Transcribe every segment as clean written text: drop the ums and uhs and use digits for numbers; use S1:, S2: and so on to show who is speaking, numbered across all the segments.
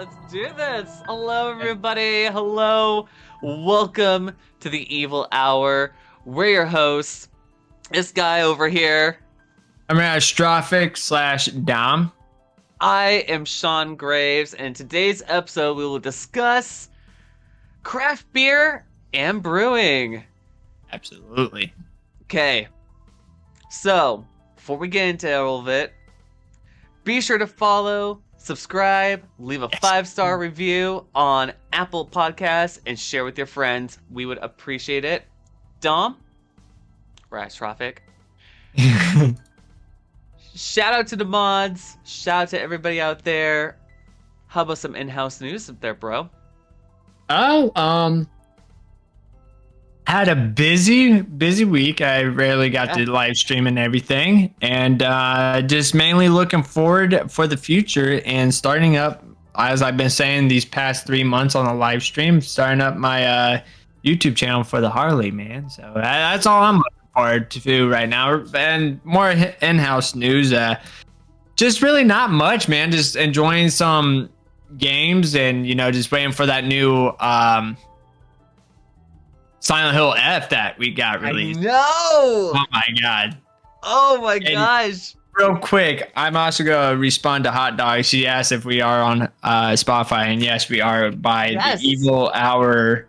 S1: Let's do this. Hello, everybody. Hello. Welcome to the Evil Hour. We're your hosts. This guy over here.
S2: I'm Astrophic/Dom.
S1: I am Sean Graves, and in today's episode we will discuss craft beer and brewing.
S2: Absolutely.
S1: Okay. So, before we get into all of it, be sure to follow, subscribe, leave a 5-star review on Apple Podcasts, and share with your friends. We would appreciate it. Dom? Astrophic. Shout out to the mods. Shout out to everybody out there. How about some in-house news up there, bro?
S2: Had a busy week. I rarely got to live stream and everything, and just mainly looking forward for the future and starting up, as I've been saying these past 3 months on the live stream, starting up my YouTube channel for the Harley, man. So that's all I'm looking forward to right now. And more in-house news. Just really not much, man. Just enjoying some games and just waiting for that new Silent Hill F that we got released.
S1: No!
S2: Oh my god.
S1: Oh my gosh.
S2: Real quick, I'm also going to respond to Hot Dog. She asked if we are on Spotify, and yes, we are by the Evil Hour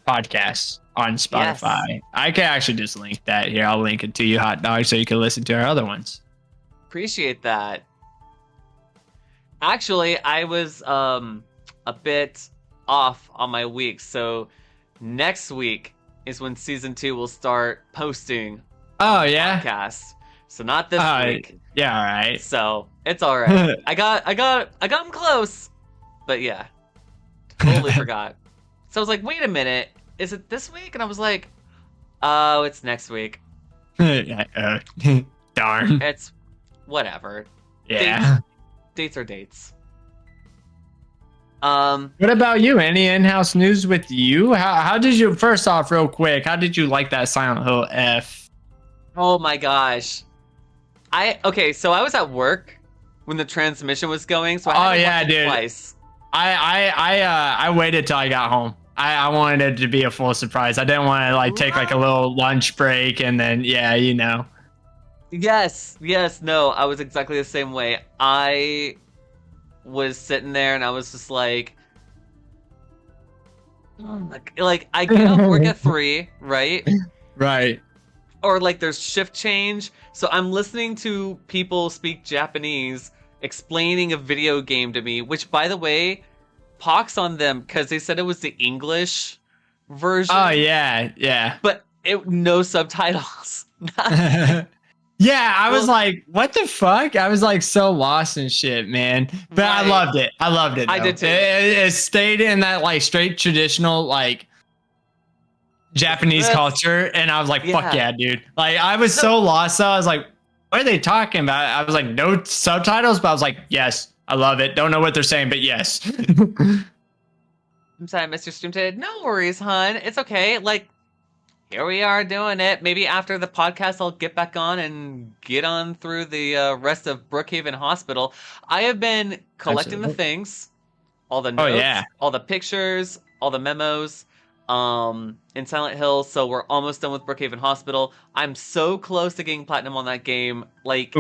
S2: podcast on Spotify. Yes. I can actually just link that here. I'll link it to you, Hot Dog, so you can listen to our other ones.
S1: Appreciate that. Actually, I was a bit off on my week, so next week is when season 2 will start posting.
S2: Oh yeah,
S1: podcast. So not this week.
S2: Yeah, all right.
S1: So it's all right. I got them close, but yeah, totally forgot. So I was like, wait a minute, is it this week? And I was like, oh, it's next week.
S2: Darn.
S1: It's whatever.
S2: Yeah.
S1: Dates are dates.
S2: What about you? Any in-house news with you? How did you, first off, real quick, how did you like that Silent Hill F?
S1: Oh my gosh. So I was at work when the transmission was going, so I had to watch it twice.
S2: I waited till I got home. I wanted it to be a full surprise. I didn't want to take like a little lunch break and then
S1: Yes, no, I was exactly the same way. I was sitting there and I was just like I get off work at 3, right?
S2: Right.
S1: Or like there's shift change, so I'm listening to people speak Japanese explaining a video game to me, which, by the way, pox on them because they said it was the English version.
S2: Oh yeah.
S1: But no subtitles.
S2: Yeah, I was like, what the fuck? I was like so lost and shit, man. But right. I loved it. Though.
S1: I did too.
S2: It stayed in that like straight traditional like Japanese culture, and I was like, fuck yeah, dude. Like I was so lost. So I was like, what are they talking about? I was like, no subtitles, but I was like, yes, I love it. Don't know what they're saying, but yes.
S1: I'm sorry, Mr. Stream today. No worries, hon. It's okay. Like, here we are doing it. Maybe after the podcast, I'll get back on and get on through the rest of Brookhaven Hospital. I have been collecting the things, all the notes, all the pictures, all the memos in Silent Hill. So we're almost done with Brookhaven Hospital. I'm so close to getting platinum on that game. Like,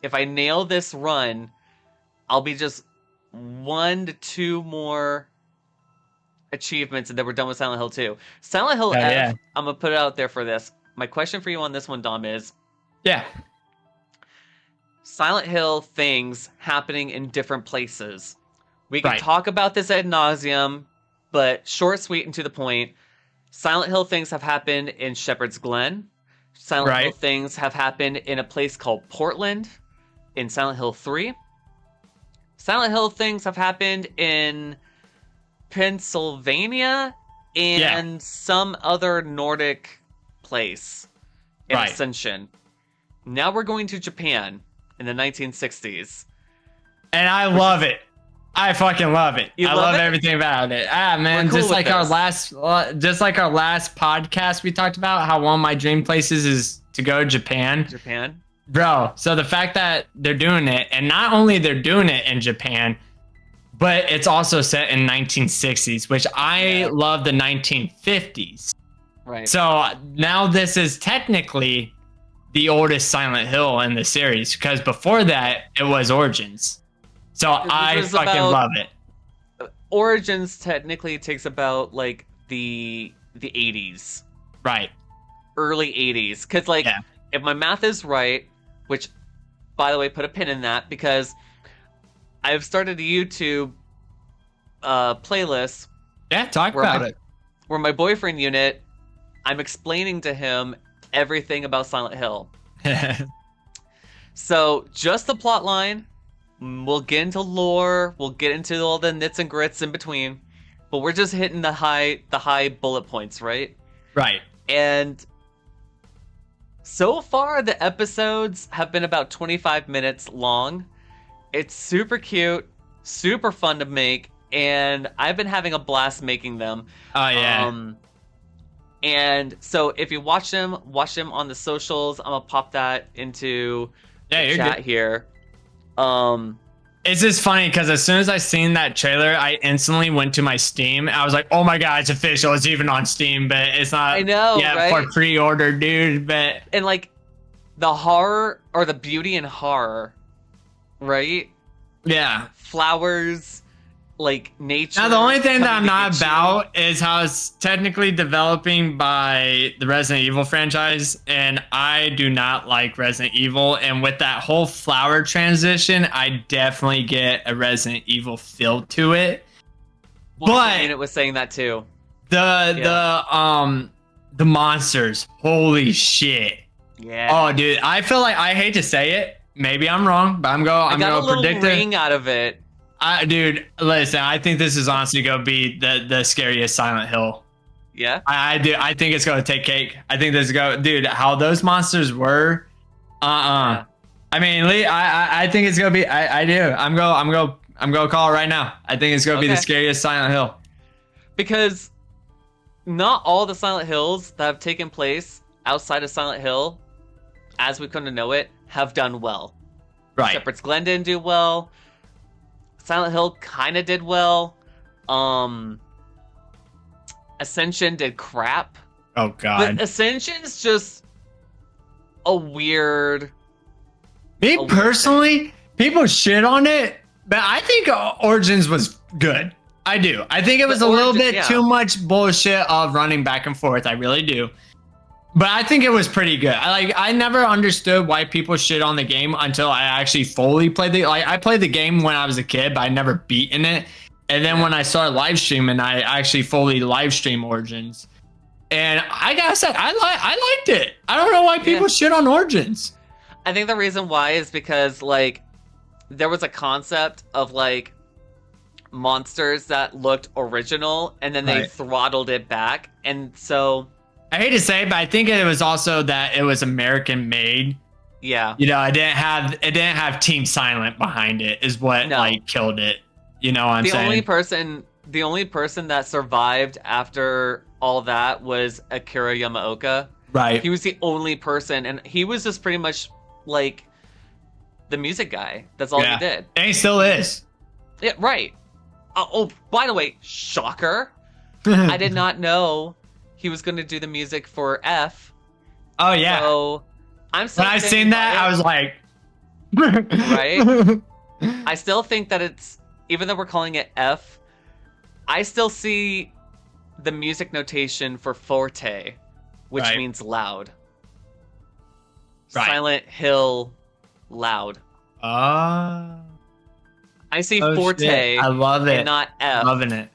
S1: if I nail this run, I'll be just 1 to 2 more achievements and then we're done with Silent Hill 2. Silent Hill F, I'm gonna put it out there for this. My question for you on this one, Dom, is Silent Hill things happening in different places. We can talk about this ad nauseum, but short, sweet, and to the point. Silent Hill things have happened in Shepherd's Glen. Silent Hill things have happened in a place called Portland in Silent Hill 3. Silent Hill things have happened in Pennsylvania and some other Nordic place in Ascension. Now we're going to Japan in the 1960s.
S2: And I love it. I fucking love it.
S1: I
S2: love everything about it. Man, cool, just like our last podcast we talked about how one of my dream places is to go to Japan. Bro, so the fact that they're doing it, and not only they're doing it in Japan, but it's also set in 1960s, which I love the 1950s.
S1: Right.
S2: So now this is technically the oldest Silent Hill in the series, because before that it was Origins. So I fucking love it.
S1: Origins technically takes about like the 80s.
S2: Right.
S1: Early 80s. Because like if my math is right, which by the way, put a pin in that, because I've started a YouTube playlist.
S2: Yeah, talk about it.
S1: Where my boyfriend unit, I'm explaining to him everything about Silent Hill. So just the plot line. We'll get into lore. We'll get into all the nits and grits in between. But we're just hitting the high bullet points, right?
S2: Right.
S1: And so far, the episodes have been about 25 minutes long. It's super cute, super fun to make, and I've been having a blast making them.
S2: Oh, yeah.
S1: And so if you watch them on the socials. I'm going to pop that into the chat here.
S2: It's just funny because as soon as I seen that trailer, I instantly went to my Steam. I was like, "Oh my god, it's official! It's even on Steam, but it's not."
S1: I know, right?
S2: For pre-order, dude. But
S1: and like the horror or the beauty in horror, right?
S2: Yeah,
S1: flowers, like nature.
S2: Now the only thing that I'm not about is how it's technically developing by the Resident Evil franchise, and I do not like Resident Evil. And with that whole flower transition, I definitely get a Resident Evil feel to it.
S1: But it was saying that too.
S2: The monsters, holy shit!
S1: Yeah.
S2: Oh, dude, I feel like I hate to say it. Maybe I'm wrong, but I'm gonna predict it.
S1: Ring out of it.
S2: Dude, listen, I think this is honestly gonna be the scariest Silent Hill.
S1: Yeah.
S2: I do. I think it's gonna take cake. I think this dude, how those monsters were. Yeah. I mean, Lee, I think it's gonna be. I do. I'm gonna call it right now. I think it's gonna be the scariest Silent Hill.
S1: Because not all the Silent Hills that have taken place outside of Silent Hill, as we come to know it, have done well.
S2: Right.
S1: Shepherd's Glen didn't do well. Silent Hill kind of did well. Ascension did crap.
S2: Oh god.
S1: But Ascension's just a weird.
S2: Me personally, people shit on it, but I think Origins was good. I do. I think it was a little bit too much bullshit of running back and forth. I really do. But I think it was pretty good. I never understood why people shit on the game until I actually fully played the. I played the game when I was a kid, but I never beaten it. And then when I started live streaming, I actually fully live stream Origins. And I gotta say, I liked it. I don't know why people shit on Origins.
S1: I think the reason why is because like there was a concept of like monsters that looked original, and then they throttled it back, and so.
S2: I hate to say it, but I think it was also that it was American made.
S1: Yeah.
S2: You know, it didn't have Team Silent behind it is what like killed it. You know what I'm saying?
S1: The only person that survived after all that was Akira Yamaoka.
S2: Right.
S1: He was the only person, and he was just pretty much like the music guy. That's all he did.
S2: And he still is.
S1: Yeah, right. Oh, by the way, shocker. I did not know he was going to do the music for F.
S2: Oh, yeah.
S1: So, I'm still
S2: when I seen that, I was like...
S1: right? I still think that it's... Even though we're calling it F, I still see the music notation for Forte, which means loud. Silent Hill loud.
S2: I
S1: see Forte.
S2: Shit. I love it.
S1: And not F.
S2: Loving it.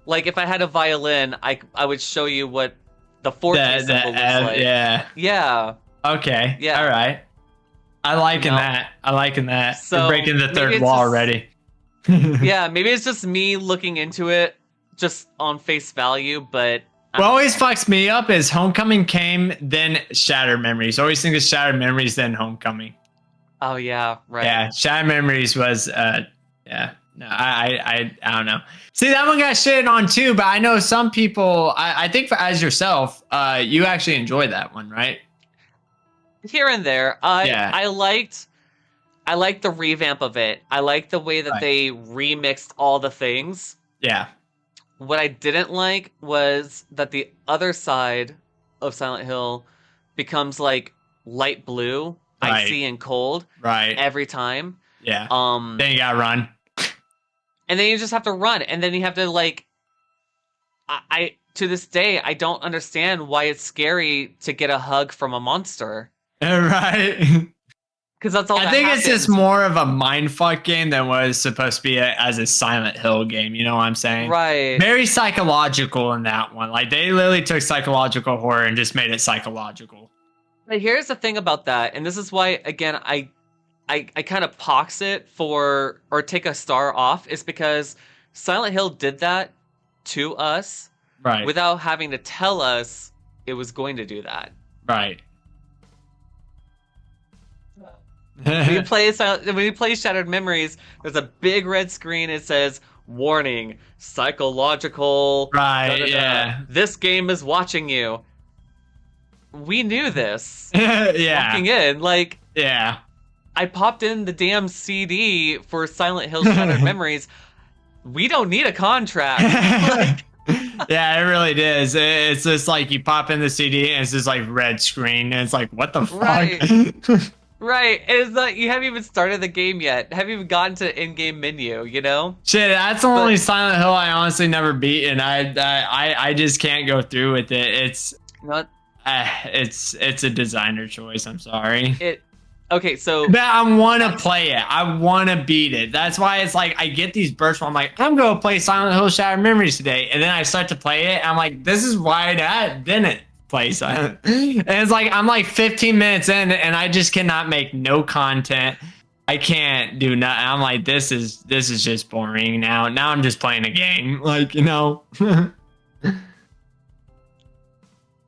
S1: Like if I had a violin, I would show you what the Forte symbol looks like.
S2: Yeah.
S1: Yeah.
S2: Okay. Yeah. All right. I liking that. So you're breaking the third wall already.
S1: Yeah, maybe it's just me looking into it just on face value, but
S2: what always fucks me up is Homecoming came, then Shattered Memories. Always think of Shattered Memories, then Homecoming.
S1: Oh yeah, right.
S2: Yeah, Shattered Memories was No, I don't know. See, that one got shit on too, but I know some people. I think as yourself, you actually enjoyed that one, right?
S1: Here and there, I liked I like the revamp of it. I like the way that
S2: Right.
S1: they remixed all the things.
S2: Yeah.
S1: What I didn't like was that the other side of Silent Hill becomes like light blue,
S2: Right.
S1: icy and cold
S2: Right.
S1: every time.
S2: Yeah.
S1: Um
S2: Then you gotta run.
S1: and then you just have to run, and then you have to like I to this day I don't understand why it's scary to get a hug from a monster.
S2: Right.
S1: Because that's all
S2: I
S1: that
S2: think it's just
S1: happens.
S2: more of a mindfuck game than what it's supposed to be as a Silent Hill game. You know what I'm saying?
S1: Right.
S2: Very psychological in that one. Like they literally took psychological horror and just made it psychological.
S1: But here's the thing about that, and this is why again I kind of pox it for or take a star off, is because Silent Hill did that to us
S2: Right.
S1: without having to tell us it was going to do that.
S2: Right.
S1: When you play Shattered Memories, there's a big red screen. It says, "Warning: psychological."
S2: Right,
S1: da, da, da.
S2: yeah.
S1: This game is watching you. We knew this.
S2: Yeah.
S1: Walking in, like
S2: Yeah.
S1: I popped in the damn CD for Silent Hill Shattered Memories. We don't need a contract. Like,
S2: Yeah, it really is. It's just like you pop in the CD and it's just like red screen and it's like, what the fuck?
S1: Right. right. It's not, you haven't even started the game yet. Haven't even gotten to in-game menu, you know?
S2: Shit, that's the only Silent Hill I honestly never beat, and I just can't go through with it.
S1: Not
S2: It's a designer choice. I'm sorry.
S1: it. Okay, so
S2: But I want to play it. I want to beat it. That's why it's like I get these bursts where I'm like, I'm going to play Silent Hill Shattered Memories today. And then I start to play it. And I'm like, this is why I didn't play Silent. And it's like, I'm like 15 minutes in and I just cannot make no content. I can't do nothing. I'm like, this is just boring now. Now I'm just playing a game. Like, you know.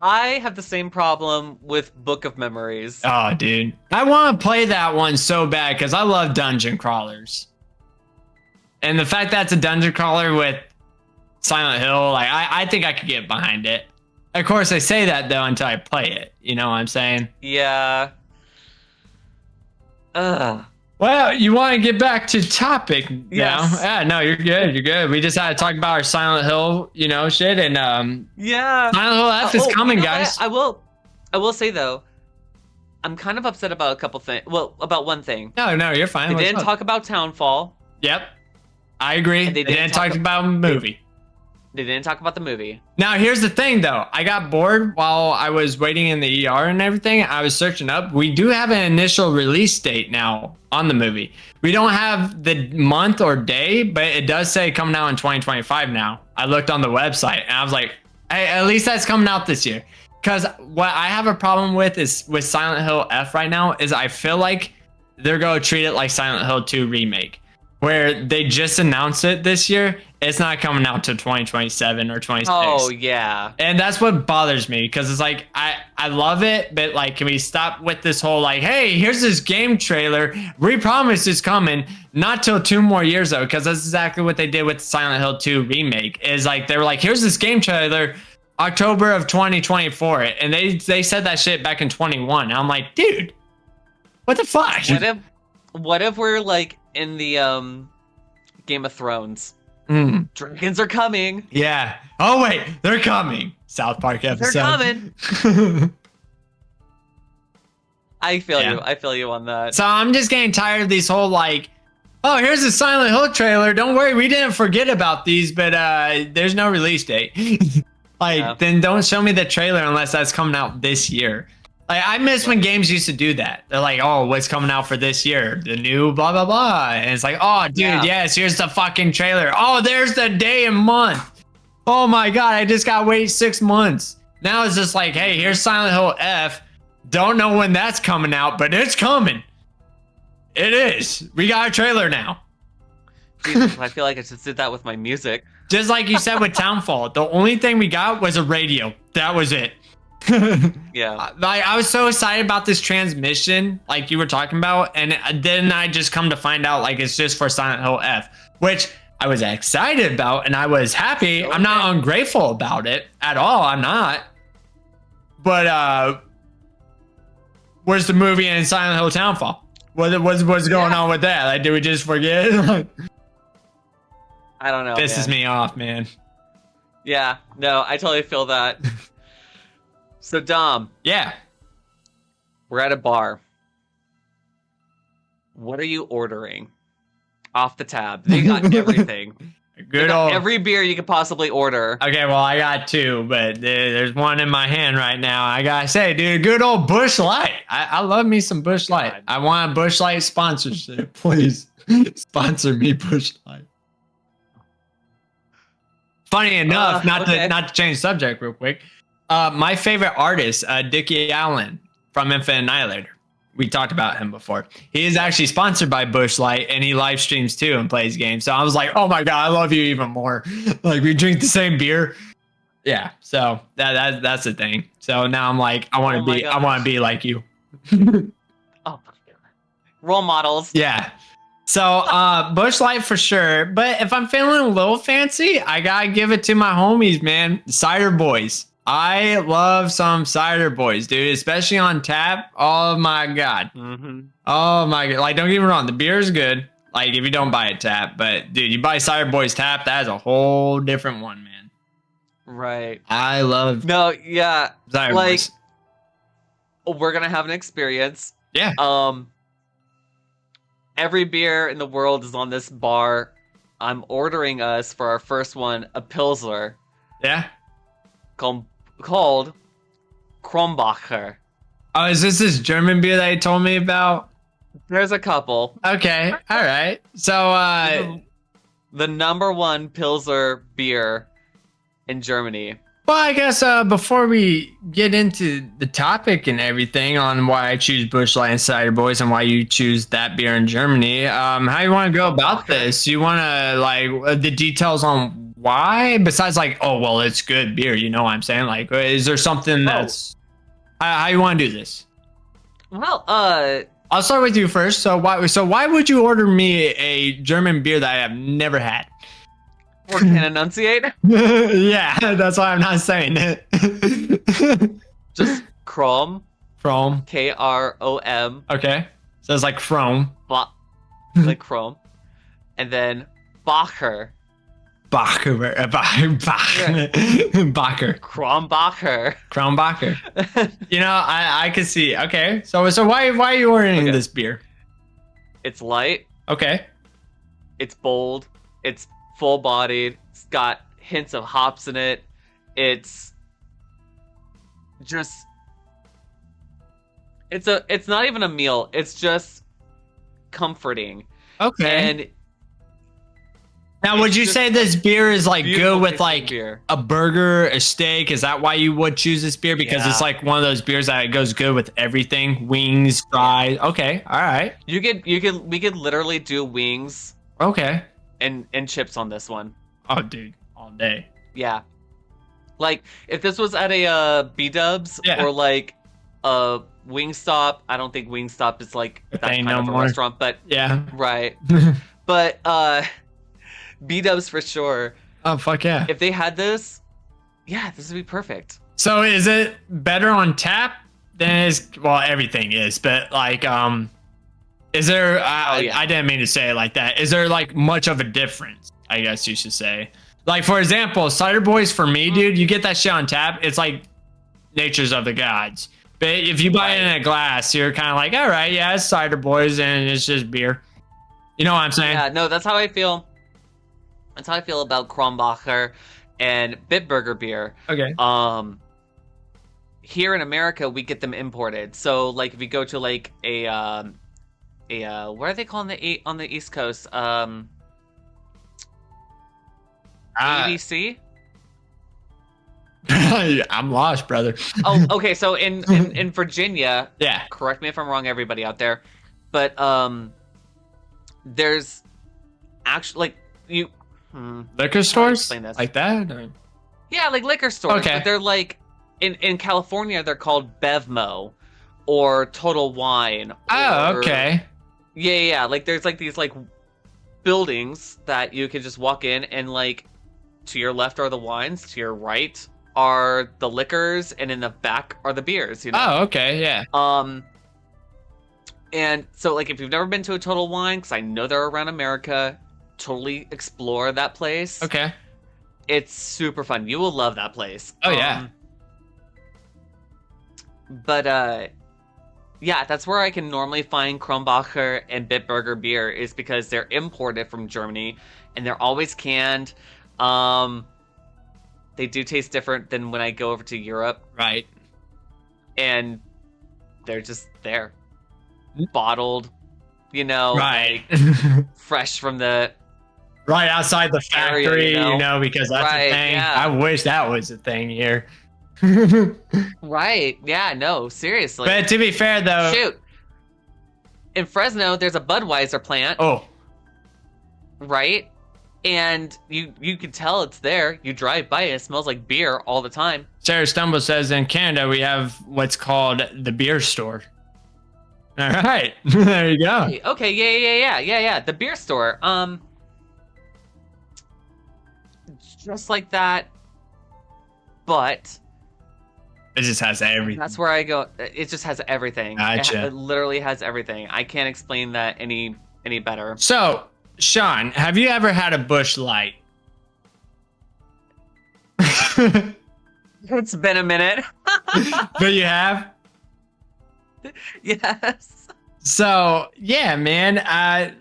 S1: I have the same problem with Book of Memories.
S2: Oh, dude. I want to play that one so bad because I love dungeon crawlers. And the fact that it's a dungeon crawler with Silent Hill, like I think I could get behind it. Of course, I say that though until I play it. You know what I'm saying?
S1: Yeah. Ugh.
S2: Well, you want to get back to topic now?
S1: Yes.
S2: Yeah, no, you're good. You're good. We just had to talk about our Silent Hill, you know, shit, and
S1: Yeah.
S2: Silent Hill F is coming,
S1: you know
S2: guys.
S1: what? I will say though, I'm kind of upset about a couple things. Well, about one thing.
S2: No, you're fine.
S1: They
S2: What's
S1: didn't
S2: up?
S1: talk about Townfall.
S2: Yep, I agree.
S1: And
S2: They didn't talk about a movie.
S1: They didn't talk about the movie.
S2: Now, here's the thing, though. I got bored while I was waiting in the ER and everything. I was searching up. We do have an initial release date now on the movie. We don't have the month or day, but it does say coming out in 2025 now. I looked on the website and I was like, hey, at least that's coming out this year. Because what I have a problem with is with Silent Hill F right now is I feel like they're going to treat it like Silent Hill 2 Remake, where they just announced it this year. It's not coming out till 2027 or 26.
S1: Oh yeah.
S2: And that's what bothers me because it's like I love it, but like, can we stop with this whole like, hey, here's this game trailer. We promise it's coming. Not till 2 more years though, because that's exactly what they did with Silent Hill 2 Remake. Is like they were like, here's this game trailer, October of 2024, and they said that shit back in 21. And I'm like, dude, what the fuck?
S1: What if we're like in the Game of Thrones?
S2: Mm.
S1: Dragons are coming.
S2: Yeah. Oh wait, they're coming. South Park episode.
S1: They're coming. I feel
S2: Yeah.
S1: you. I feel you on that.
S2: So I'm just getting tired of these whole like, oh, here's a Silent Hill trailer. Don't worry, we didn't forget about these, but there's no release date. Like,
S1: Yeah.
S2: then don't show me the trailer unless that's coming out this year. Like, I miss when games used to do that. They're like, oh, what's coming out for this year? The new blah, blah, blah. And it's like, oh, dude,
S1: Yeah.
S2: yes, here's the fucking trailer. Oh, there's the day and month. Oh my God, I just got to wait 6 months. Now it's just like, hey, here's Silent Hill F. Don't know when that's coming out, but it's coming. It is. We got a trailer now.
S1: Jesus, I feel like I just did that with my music.
S2: Just like you said with Townfall, the only thing we got was a radio. That was it.
S1: Yeah.
S2: Like I was so excited about this transmission, like you were talking about, and then I just come to find out like it's just for Silent Hill F, which I was excited about and I was happy.
S1: Okay.
S2: I'm not ungrateful about it at all. I'm not. But where's the movie in Silent Hill Townfall? What's going on with that? Like, did we just forget?
S1: I don't know.
S2: Pisses me off, man.
S1: Yeah, no, I totally feel that. So Dom,
S2: Yeah.
S1: we're at a bar. What are you ordering? Off the tab. They got everything.
S2: Good old
S1: every beer you could possibly order.
S2: Okay, well, I got two, but there's one in my hand right now. I gotta say, dude, good old Busch Light. I love me some Busch Light.
S1: God.
S2: I want a Busch Light sponsorship. Please sponsor me, Busch Light. Funny enough, not to change subject real quick. My favorite artist, Dickie Allen from Infinite Annihilator. We talked about him before. He is actually sponsored by Busch Light, and he live streams too and plays games. So I was like, oh my god, I love you even more. Like, we drink the same beer. Yeah, so that's the thing. So now I'm like, I want to be like you.
S1: Oh, role models.
S2: Yeah. So Busch Light for sure. But if I'm feeling a little fancy, I gotta give it to my homies, man. Cider Boys. I love some Cider Boys, dude, especially on tap. Oh my god.
S1: Mm-hmm.
S2: Oh my god. Like, don't get me wrong, the beer is good. Like, if you don't buy it tap, but dude, you buy Cider Boys tap, that's a whole different one, man.
S1: Right.
S2: I love Cider Boys.
S1: We're gonna have an experience.
S2: Yeah.
S1: Every beer in the world is on this bar. I'm ordering us for our first one a Pilsner.
S2: Yeah.
S1: Called Krombacher.
S2: Oh, is this German beer that you told me about?
S1: There's a couple.
S2: Okay. All right. So
S1: the number one Pilsner beer in Germany.
S2: Well, I guess before we get into the topic and everything on why I choose Busch Light and Cider Boys and why you choose that beer in Germany, how you want to go about this? You want to like the details on why? Besides, like, oh well, it's good beer. You know what I'm saying? Like, is there something that's how you want to do this?
S1: Well,
S2: I'll start with you first. So why would you order me a German beer that I have never had?
S1: Or can enunciate?
S2: Yeah, that's why I'm not saying it.
S1: Just Krom.
S2: Chrome.
S1: Krom.
S2: Okay. So it's like Chrome.
S1: Like Chrome. And then Bacher.
S2: Bacher.
S1: Krombacher.
S2: Krombacher. You know, I could see. Okay. So why are you ordering this beer?
S1: It's light.
S2: Okay.
S1: It's bold. It's full-bodied. It's got hints of hops in it. It's just it's not even a meal. It's just comforting.
S2: Okay.
S1: And
S2: now, would you say this beer is like good with like
S1: beer.
S2: a burger, a steak? Is that why you would choose this beer? Because it's like one of those beers that goes good with everything, wings, fries. Okay, all right.
S1: We could literally do wings.
S2: Okay.
S1: And chips on this one.
S2: Oh, dude, all day.
S1: Yeah. Like if this was at a B-Dubs or like a Wingstop. I don't think Wingstop is like that kind of a restaurant, but
S2: yeah,
S1: right. But B-Dubs for sure.
S2: Oh fuck yeah!
S1: If they had this, this would be perfect.
S2: So is it better on tap than everything is, but like is there I didn't mean to say it like that. Is there like much of a difference? I guess you should say. Like for example, Cider Boys for me, dude, you get that shit on tap, it's like Nature's of the Gods. But if you buy it in a glass, you're kind of like, all right, yeah, it's Cider Boys and it's just beer. You know what I'm saying?
S1: Yeah, no, that's how I feel. That's how I feel about Krombacher and Bitburger beer.
S2: Okay.
S1: Here in America, we get them imported. So like if you go to like a what are they calling on the East Coast? ABC?
S2: I'm lost, brother.
S1: Oh, okay. So in Virginia,
S2: yeah.
S1: Correct me if I'm wrong, everybody out there, but there's actually like
S2: liquor stores like that. Or?
S1: Yeah, like liquor stores.
S2: Okay.
S1: But they're like in California, they're called Bevmo or Total Wine.
S2: Oh, okay.
S1: Yeah. Like there's like these like buildings that you can just walk in and like to your left are the wines, to your right are the liquors, and in the back are the beers, you know?
S2: Oh, okay, yeah.
S1: And so, like, if you've never been to a Total Wine, because I know they're around America, totally explore that place.
S2: Okay.
S1: It's super fun. You will love that place.
S2: Oh yeah.
S1: But yeah, that's where I can normally find Kronbacher and Bitburger beer is because they're imported from Germany and they're always canned. They do taste different than when I go over to Europe,
S2: Right.
S1: and they're just there, bottled,
S2: Right.
S1: like fresh from the
S2: Right outside the
S1: area,
S2: factory, because that's
S1: Right,
S2: a thing.
S1: yeah.
S2: I wish that was a thing here.
S1: Right. Yeah, no, seriously.
S2: But to be fair, though,
S1: Shoot. In Fresno, there's a Budweiser plant,
S2: oh,
S1: right? And you can tell it's there. You drive by it smells like beer all the time.
S2: Sarah Stumble says in Canada we have what's called the beer store. All right, there you go.
S1: Okay, yeah. The beer store. Just like that, but
S2: It just has everything.
S1: that's where I go. It just has everything.
S2: Gotcha.
S1: It literally has everything. I can't explain that any better.
S2: So, Sean, have you ever had a Busch Light?
S1: It's been a minute.
S2: But you have?
S1: Yes.
S2: So, yeah, man,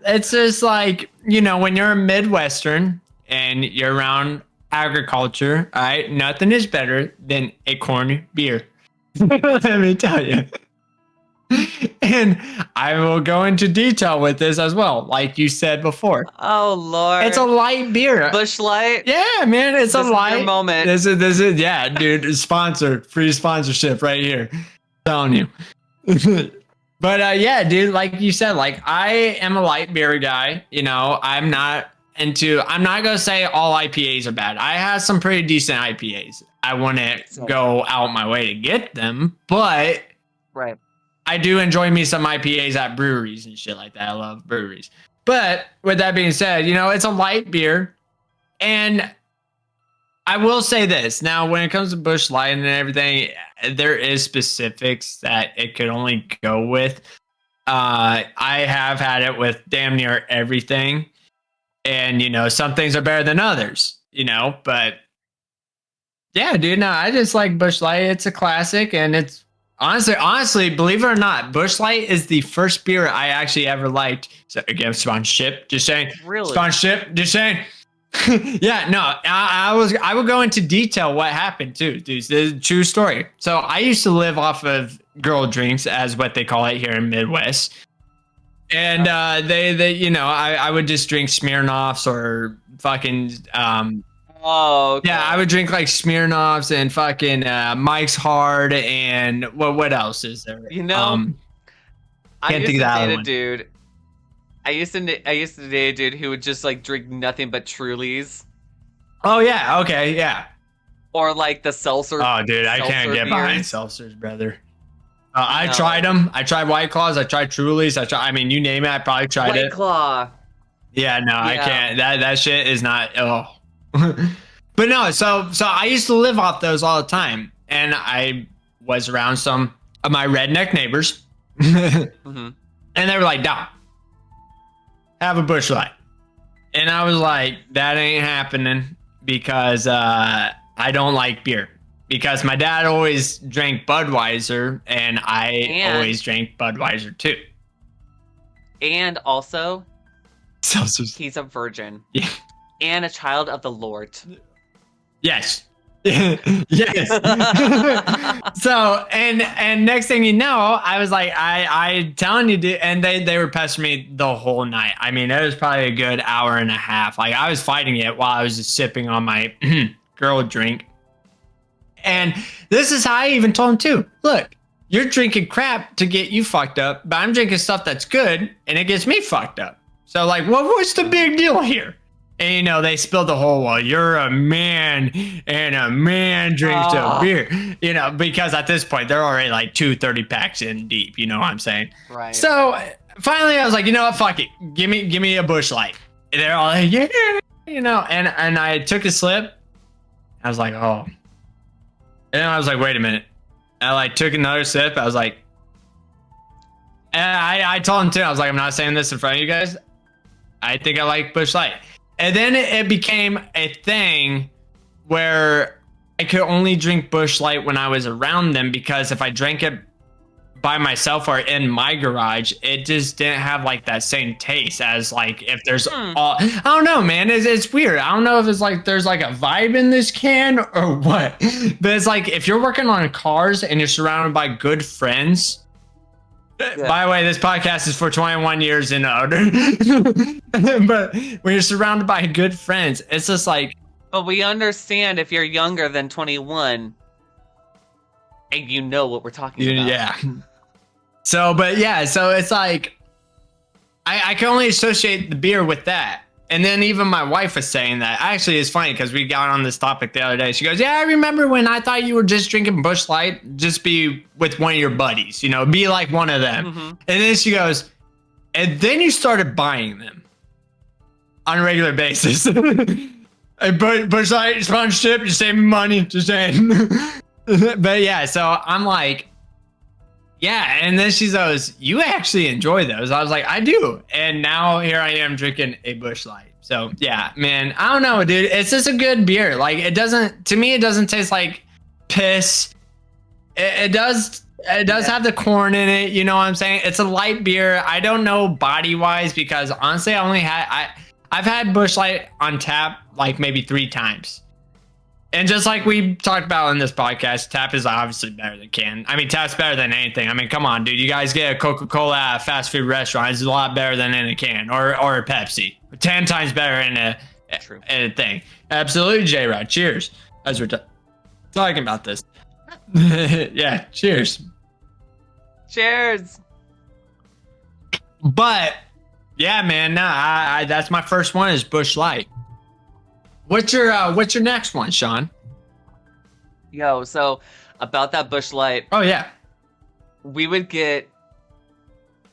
S2: it's just like, when you're a Midwestern and you're around agriculture, all right, nothing is better than a corn beer. Let me tell you. And I will go into detail with this as well, like you said before.
S1: Oh Lord.
S2: It's a light beer.
S1: Busch Light.
S2: Yeah, man, it's
S1: This
S2: a
S1: is your
S2: light
S1: moment.
S2: This is yeah, dude, sponsored, free sponsorship right here. Telling you. But yeah, dude, like you said, like I am a light beer guy. I'm not gonna say all IPAs are bad. I have some pretty decent IPAs. I wouldn't go out my way to get them, but
S1: Right.
S2: I do enjoy me some IPAs at breweries and shit like that. I love breweries. But with that being said, it's a light beer. And I will say this. Now, when it comes to Busch Light and everything, there is specifics that it could only go with. I have had it with damn near everything. And, some things are better than others, but yeah, dude, no, I just like Busch Light. It's a classic, and it's honestly, believe it or not, Busch Light is the first beer I actually ever liked. So again, sponsorship, just saying.
S1: Really?
S2: Sponsorship, just saying. Yeah, no, I will go into detail what happened too, dude. This is a true story. So I used to live off of girl drinks, as what they call it here in Midwest. And they I would just drink Smirnoffs or fucking
S1: Oh, okay.
S2: yeah, I would drink like Smirnoffs and fucking Mike's Hard and what else is there?
S1: I
S2: can't
S1: used
S2: think of
S1: to
S2: that other
S1: date a
S2: one.
S1: dude. I used to date a dude who would just like drink nothing but Trulies
S2: Oh yeah, okay, yeah.
S1: or like the seltzer.
S2: Oh dude, I can't
S1: seltzer
S2: get behind
S1: beers.
S2: seltzers, brother. I
S1: No.
S2: tried them. I tried White Claws. I tried Trulies. I mean, you name it. I probably tried
S1: White
S2: it.
S1: Claw.
S2: Yeah, no, I
S1: Yeah.
S2: can't. That shit is not. Oh, but no. So I used to live off those all the time, and I was around some of my redneck neighbors,
S1: Hmm.
S2: and they were like, "Dom, have a Busch Light," and I was like, "That ain't happening because I don't like beer." Because my dad always drank Budweiser, and I always drank Budweiser too.
S1: And also,
S2: Seltzers.
S1: he's a virgin.
S2: Yeah.
S1: And a child of the Lord.
S2: Yes. Yes. So and next thing you know, I was like, I telling you, dude, and they were pestering me the whole night. I mean, it was probably a good hour and a half. Like I was fighting it while I was just sipping on my girl drink. And this is how I even told him too. Look, you're drinking crap to get you fucked up, but I'm drinking stuff that's good and it gets me fucked up. So like, what's the big deal here? And they spilled the whole, well, you're a man and a man drinks a beer. Because at this point they're already like 2 30-packs in deep, you know what I'm saying?
S1: Right.
S2: So finally I was like, you know what, fuck it. Give me a Busch Light. And they're all like, yeah, and I took a slip. I was like, oh. And then I was like, wait a minute. I like took another sip. I was like, And I told him too. I was like, I'm not saying this in front of you guys. I think I like Busch Light. And then it became a thing where I could only drink Busch Light when I was around them, because if I drank it by myself or in my garage, it just didn't have like that same taste as like if there's all, I don't know, man. It's weird. I don't know if it's like there's like a vibe in this can or what, but it's like if you're working on cars and you're surrounded by good friends. Yeah. By the way, this podcast is for 21 years and older. But when you're surrounded by good friends, it's just like.
S1: But we understand if you're younger than 21 and you know what we're talking about.
S2: Yeah. So, but yeah, so it's like, I can only associate the beer with that. And then even my wife was saying that. Actually, it's funny because we got on this topic the other day. She goes, yeah, I remember when I thought you were just drinking Busch Light, just be with one of your buddies, you know, be like one of them. Mm-hmm. And then she goes, and then you started buying them on a regular basis. Busch Light, sponsorship, you're saving money, just saying. But yeah, so I'm like, yeah, and then she goes, you actually enjoy those. I was like, I do. And now here I am drinking a Busch Light. So yeah, man, I don't know, dude. It's just a good beer. Like it doesn't, to me, it doesn't taste like piss. It does have the corn in it. You know what I'm saying? It's a light beer. I don't know body wise because honestly, I've had Busch Light on tap like maybe 3 times. And just like we talked about in this podcast, tap is obviously better than can. I mean, tap's better than anything. I mean, come on, dude. You guys get a Coca-Cola at a fast food restaurant. It's a lot better than in a can or a Pepsi. 10 times better in a thing. Absolutely, J-Rod. Cheers. As we're talking about this. Yeah, cheers.
S1: Cheers.
S2: But, yeah, man, nah, that's my first one is Busch Light. What's your next one, Sean?
S1: Yo, so about that Busch Light.
S2: Oh yeah.
S1: We would get,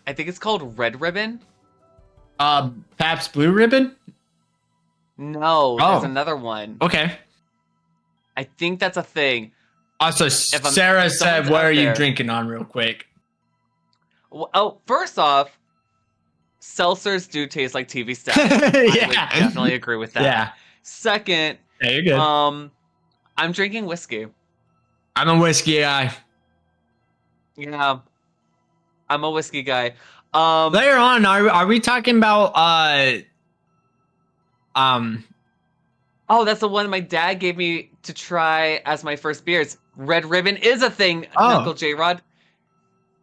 S1: I think it's called Red Ribbon.
S2: Pabst Blue Ribbon?
S1: No, there's another one.
S2: Okay.
S1: I think that's a thing.
S2: Also, Sarah said, what are you drinking on real quick?
S1: Well, oh, first off, seltzers do taste like TV stuff. Yeah. I would definitely agree with that.
S2: Yeah.
S1: Second,
S2: yeah, you're good.
S1: I'm drinking whiskey.
S2: I'm a whiskey guy.
S1: Yeah, I'm a whiskey guy.
S2: Later on, are we talking about
S1: Oh, that's the one my dad gave me to try as my first beers. Red Ribbon is a thing, Uncle J-Rod.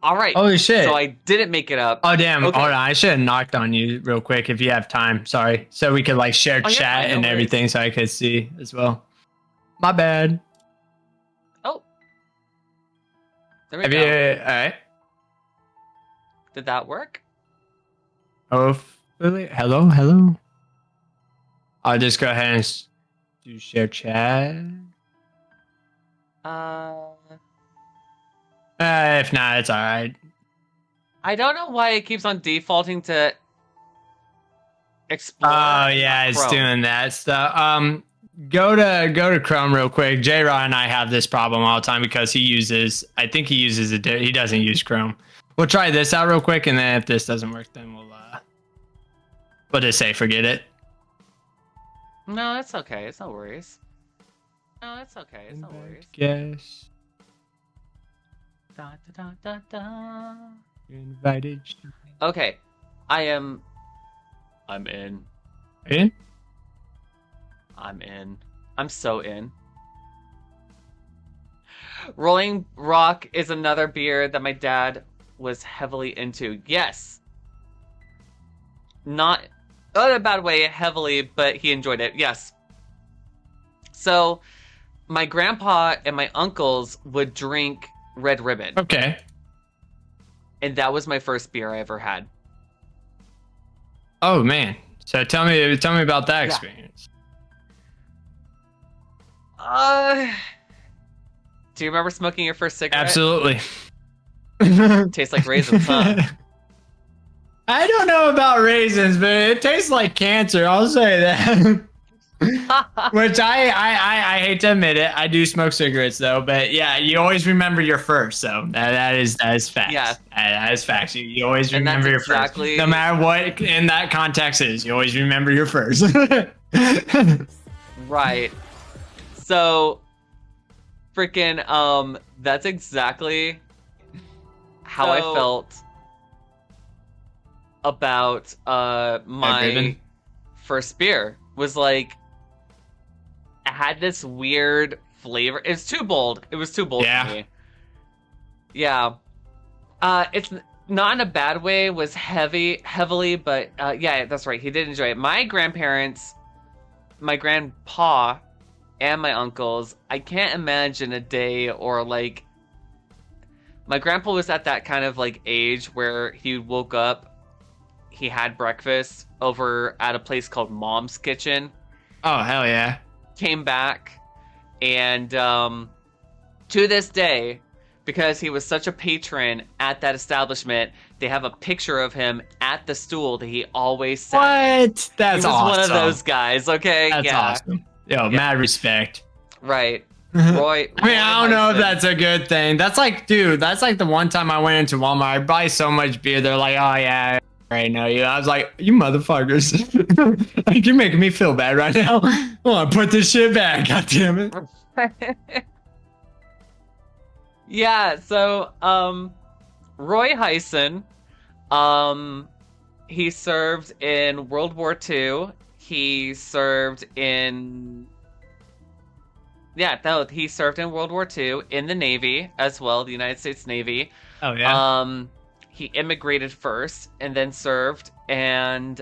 S1: All right.
S2: Holy shit.
S1: So I didn't make it up.
S2: Oh, damn. Okay. Hold on. I should have knocked on you real quick if you have time. Sorry. So we could like share chat and everything so I could see as well. My bad.
S1: Oh. There we go.
S2: All right.
S1: Did that work?
S2: Hopefully. Hello. I'll just go ahead and do share chat. If not, it's all right.
S1: I don't know why it keeps on defaulting to Explore.
S2: Oh yeah, it's doing that stuff. Go to Chrome real quick. J-Rod and I have this problem all the time because he doesn't use Chrome. We'll try this out real quick, and then if this doesn't work, then we'll just say forget it.
S1: No, it's okay. It's no worries. No, it's okay. It's no worries.
S2: Yes.
S1: Da, da, da, da, da.
S2: You're invited.
S1: Okay. I'm in.
S2: In?
S1: I'm in. I'm so in. Rolling Rock is another beer that my dad was heavily into. Yes. Not in a bad way, heavily, but he enjoyed it. Yes. So, my grandpa and my uncles would drink Red Ribbon.
S2: Okay.
S1: And that was my first beer I ever had.
S2: Oh man. So tell me about that experience.
S1: Do you remember smoking your first cigarette?
S2: Absolutely.
S1: Tastes like raisins, huh?
S2: I don't know about raisins, but it tastes like cancer. I'll say that. Which I hate to admit it. I do smoke cigarettes though, but yeah, you always remember your first. So that is facts.
S1: Yeah,
S2: That is facts. You always
S1: and that's
S2: remember your first, no
S1: exactly
S2: matter what in that context is. You always remember your first.
S1: right. So, freaking, that's exactly how I felt about my
S2: Raven?
S1: first beer. Was like, it had this weird flavor. It's too bold. It was too bold
S2: Yeah.
S1: for me. Yeah. It's not in a bad way. Was heavily, but yeah, that's right. He did enjoy it. My grandparents, my grandpa, and my uncles. I can't imagine a day or like. My grandpa was at that kind of like age where he woke up, he had breakfast over at a place called Mom's Kitchen,
S2: Oh hell yeah.
S1: came back, and to this day, because he was such a patron at that establishment, they have a picture of him at the stool that he always sat.
S2: What? That's
S1: He was
S2: awesome.
S1: one of those guys, okay?
S2: That's
S1: yeah.
S2: awesome. Yo, mad respect.
S1: Right. Roy.
S2: I mean, I don't know if
S1: Hyson.
S2: that's a good thing. That's like, dude, that's like the one time I went into Walmart. I buy so much beer. They're like, oh, yeah, I know you. I was like, you motherfuckers. Like, you're making me feel bad right now. I want to put this shit back. God damn it.
S1: Yeah, so Roy Hyson, he served in World War II. He served in he served in World War II in the Navy as well, the United States Navy.
S2: Oh, yeah.
S1: He immigrated first and then served, and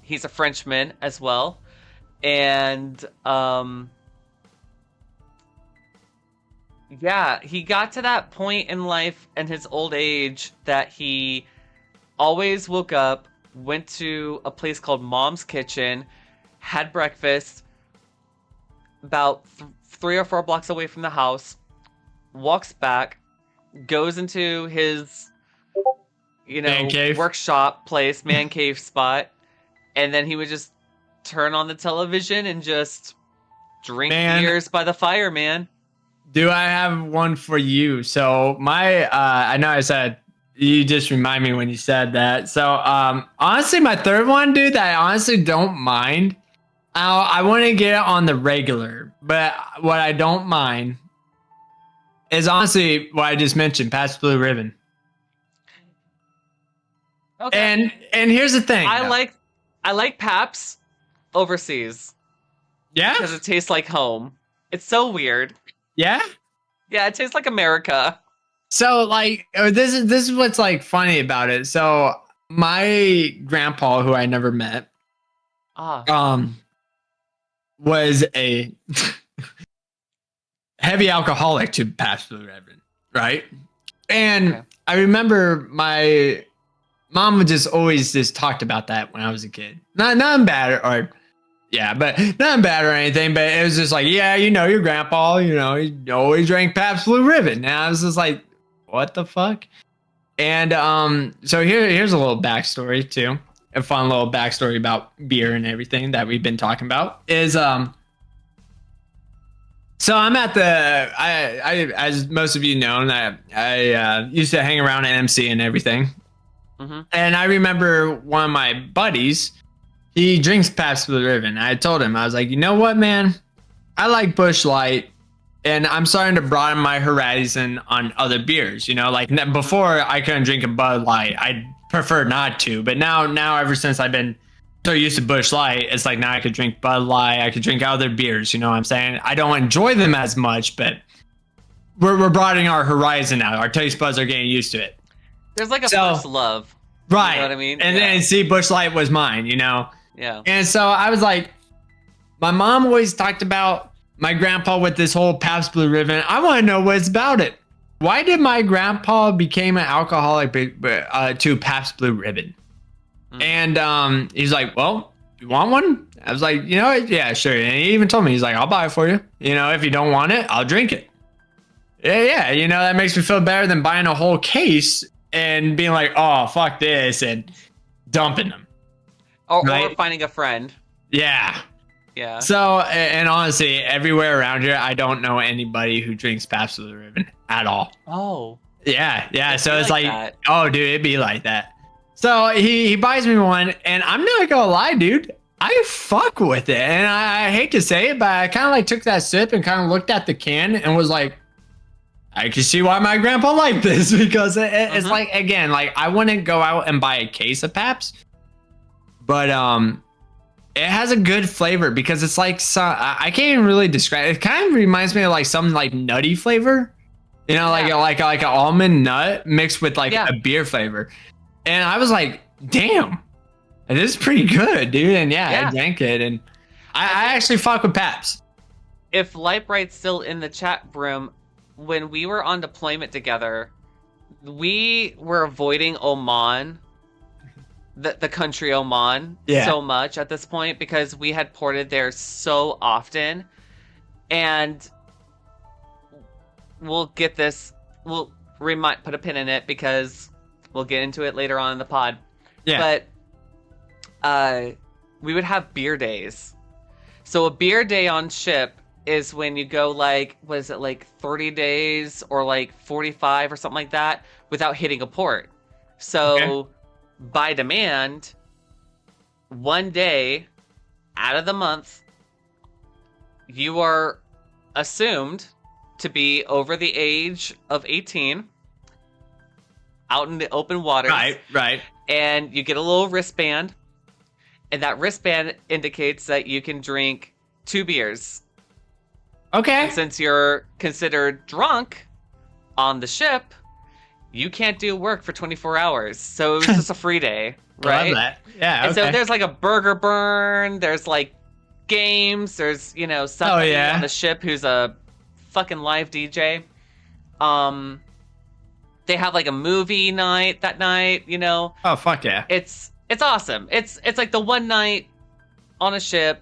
S1: he's a Frenchman as well. And yeah, he got to that point in life and his old age that he always woke up, went to a place called Mom's Kitchen, had breakfast about 3 or 4 blocks away from the house, walks back, goes into his,
S2: Man cave.
S1: workshop place, man cave spot, and then he would just turn on the television and just drink beers by the fire, man.
S2: Do I have one for you? So I know I said, you just remind me when you said that. So honestly, my third one, dude, that I honestly don't mind. I want to get it on the regular, but what I don't mind is honestly what I just mentioned, Pabst Blue Ribbon.
S1: Okay.
S2: And here's the thing.
S1: I like Pabst overseas.
S2: Yeah?
S1: Because it tastes like home. It's so weird.
S2: Yeah?
S1: Yeah, it tastes like America.
S2: So like this is what's like funny about it. So my grandpa, who I never met, was a heavy alcoholic to Pabst Blue Ribbon, right? And I remember my mom would just always just talked about that when I was a kid. Nothing bad or yeah, but nothing bad or anything. But it was just like, yeah, your grandpa, he always drank Pabst Blue Ribbon. And I was just like, what the fuck? And so here's a little backstory too. A fun little backstory about beer and everything that we've been talking about is so I'm at I as most of you know, I used to hang around at MC and everything. Mm-hmm. And I remember one of my buddies, he drinks Pabst Blue Ribbon. I told him, I was like, you know what, man? I like Busch Light, and I'm starting to broaden my horizon on other beers. Like before I couldn't drink a Bud Light. I prefer not to, but now ever since I've been so used to Busch Light, it's like now I could drink Bud Light. I could drink other beers. You know what I'm saying? I don't enjoy them as much, but we're broadening our horizon now. Our taste buds are getting used to it.
S1: There's like a first love.
S2: Right.
S1: You know what I mean?
S2: And then see, Busch Light was mine,
S1: Yeah.
S2: And so I was like, my mom always talked about my grandpa with this whole Pabst Blue Ribbon. I want to know what's about it. Why did my grandpa became an alcoholic to Pabst Blue Ribbon? And he's like, well, you want one? I was like, yeah, sure. And he even told me, he's like, I'll buy it for you. If you don't want it, I'll drink it. Yeah. That makes me feel better than buying a whole case and being like, oh, fuck this, and dumping them.
S1: Or finding a friend.
S2: Yeah.
S1: Yeah.
S2: So, and honestly, everywhere around here, I don't know anybody who drinks Pabst Blue Ribbon at all.
S1: Oh.
S2: Yeah, yeah.
S1: It'd
S2: So
S1: be
S2: it's
S1: like
S2: like,
S1: that.
S2: oh, dude, it'd be like that. So he buys me one, and I'm not gonna lie, dude. I fuck with it, and I hate to say it, but I kind of like took that sip and kind of looked at the can and was like, I can see why my grandpa liked this because it's like, again, like I wouldn't go out and buy a case of Pabst, but it has a good flavor because it's like I can't even really describe it. It kind of reminds me of like some like nutty flavor, you know, like an almond nut mixed with like a beer flavor. And I was like, damn, this is pretty good, dude. And I drank it, and I actually fuck with Pabst.
S1: If Lightbright's still in the chat room, when we were on deployment together, we were avoiding Oman, the country Oman, so much at this point because we had ported there so often. And we'll get this, we'll put a pin in it because we'll get into it later on in the pod. Yeah. But we would have beer days. So a beer day on ship is when you go like, what is it, like 30 days or like 45 or something like that without hitting a port. So by demand, one day out of the month, you are assumed to be over the age of 18, out in the open waters.
S2: Right.
S1: And you get a little wristband, and that wristband indicates that you can drink 2 beers. Okay. And since you're considered drunk on the ship, you can't do work for 24 hours. So it was just a free day, right?
S2: Love that. Yeah.
S1: And so there's like a burger burn, there's like games, there's, you know, somebody on the ship who's a fucking live DJ. They have like a movie night that night, you know.
S2: Oh fuck yeah.
S1: It's awesome. It's like the one night on a ship,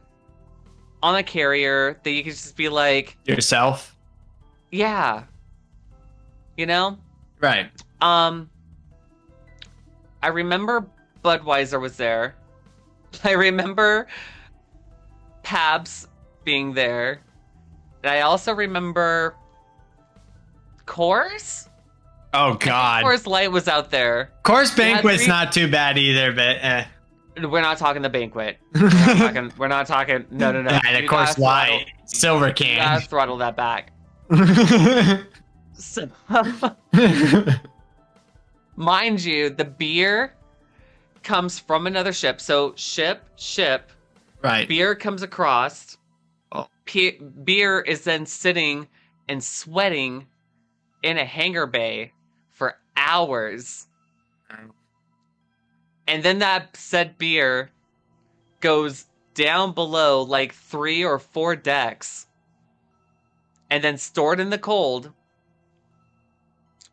S1: on a carrier that you can just be like
S2: yourself.
S1: Yeah. You know?
S2: Right.
S1: I remember Budweiser was there. I remember Pabst being there. And I also remember Coors?
S2: Oh God.
S1: Coors Light was out there.
S2: Coors Banquet's not too bad either, but
S1: We're not talking the banquet. We're not talking. No.
S2: Yeah, the Coors Light, silver can.
S1: You gotta throttle that back. So, mind you, the beer comes from another ship. So ship.
S2: Right.
S1: Beer comes across.
S2: Oh.
S1: Beer is then sitting and sweating in a hangar bay for hours. And then that said beer goes down below like 3 or 4 decks and then stored in the cold.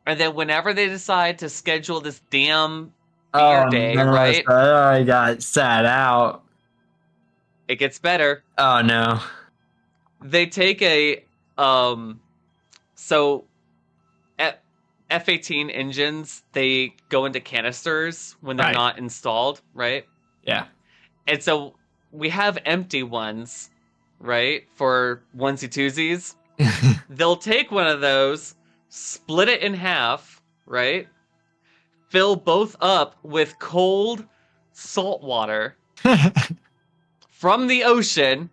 S1: And then whenever they decide to schedule this damn beer day, right?
S2: I got sat out.
S1: It gets better.
S2: Oh no.
S1: They take a so F-18 engines, they go into canisters when they're not installed, right?
S2: Yeah.
S1: And so we have empty ones, right? For onesie twosies. They'll take one of those, split it in half, right? Fill both up with cold salt water from the ocean.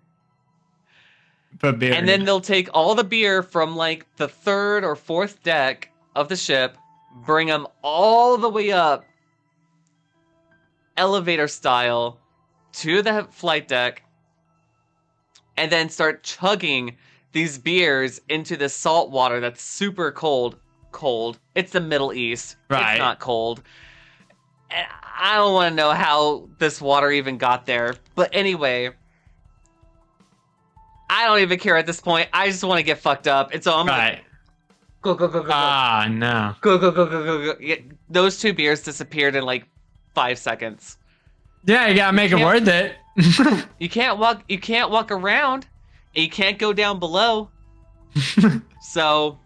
S2: Put beer
S1: and then they'll take all the beer from like the 3rd or 4th deck of the ship, bring them all the way up, elevator style, to the flight deck, and then start chugging these beers into the salt water that's super cold. It's the Middle East. Right. It's not cold. And I don't want to know how this water even got there. But anyway, I don't even care at this point. I just want to get fucked up. And so I'm like, go.
S2: Ah, no.
S1: Go. Yeah, those 2 beers disappeared in like 5 seconds.
S2: Yeah, you gotta make it worth it.
S1: You can't walk around. And you can't go down below. So,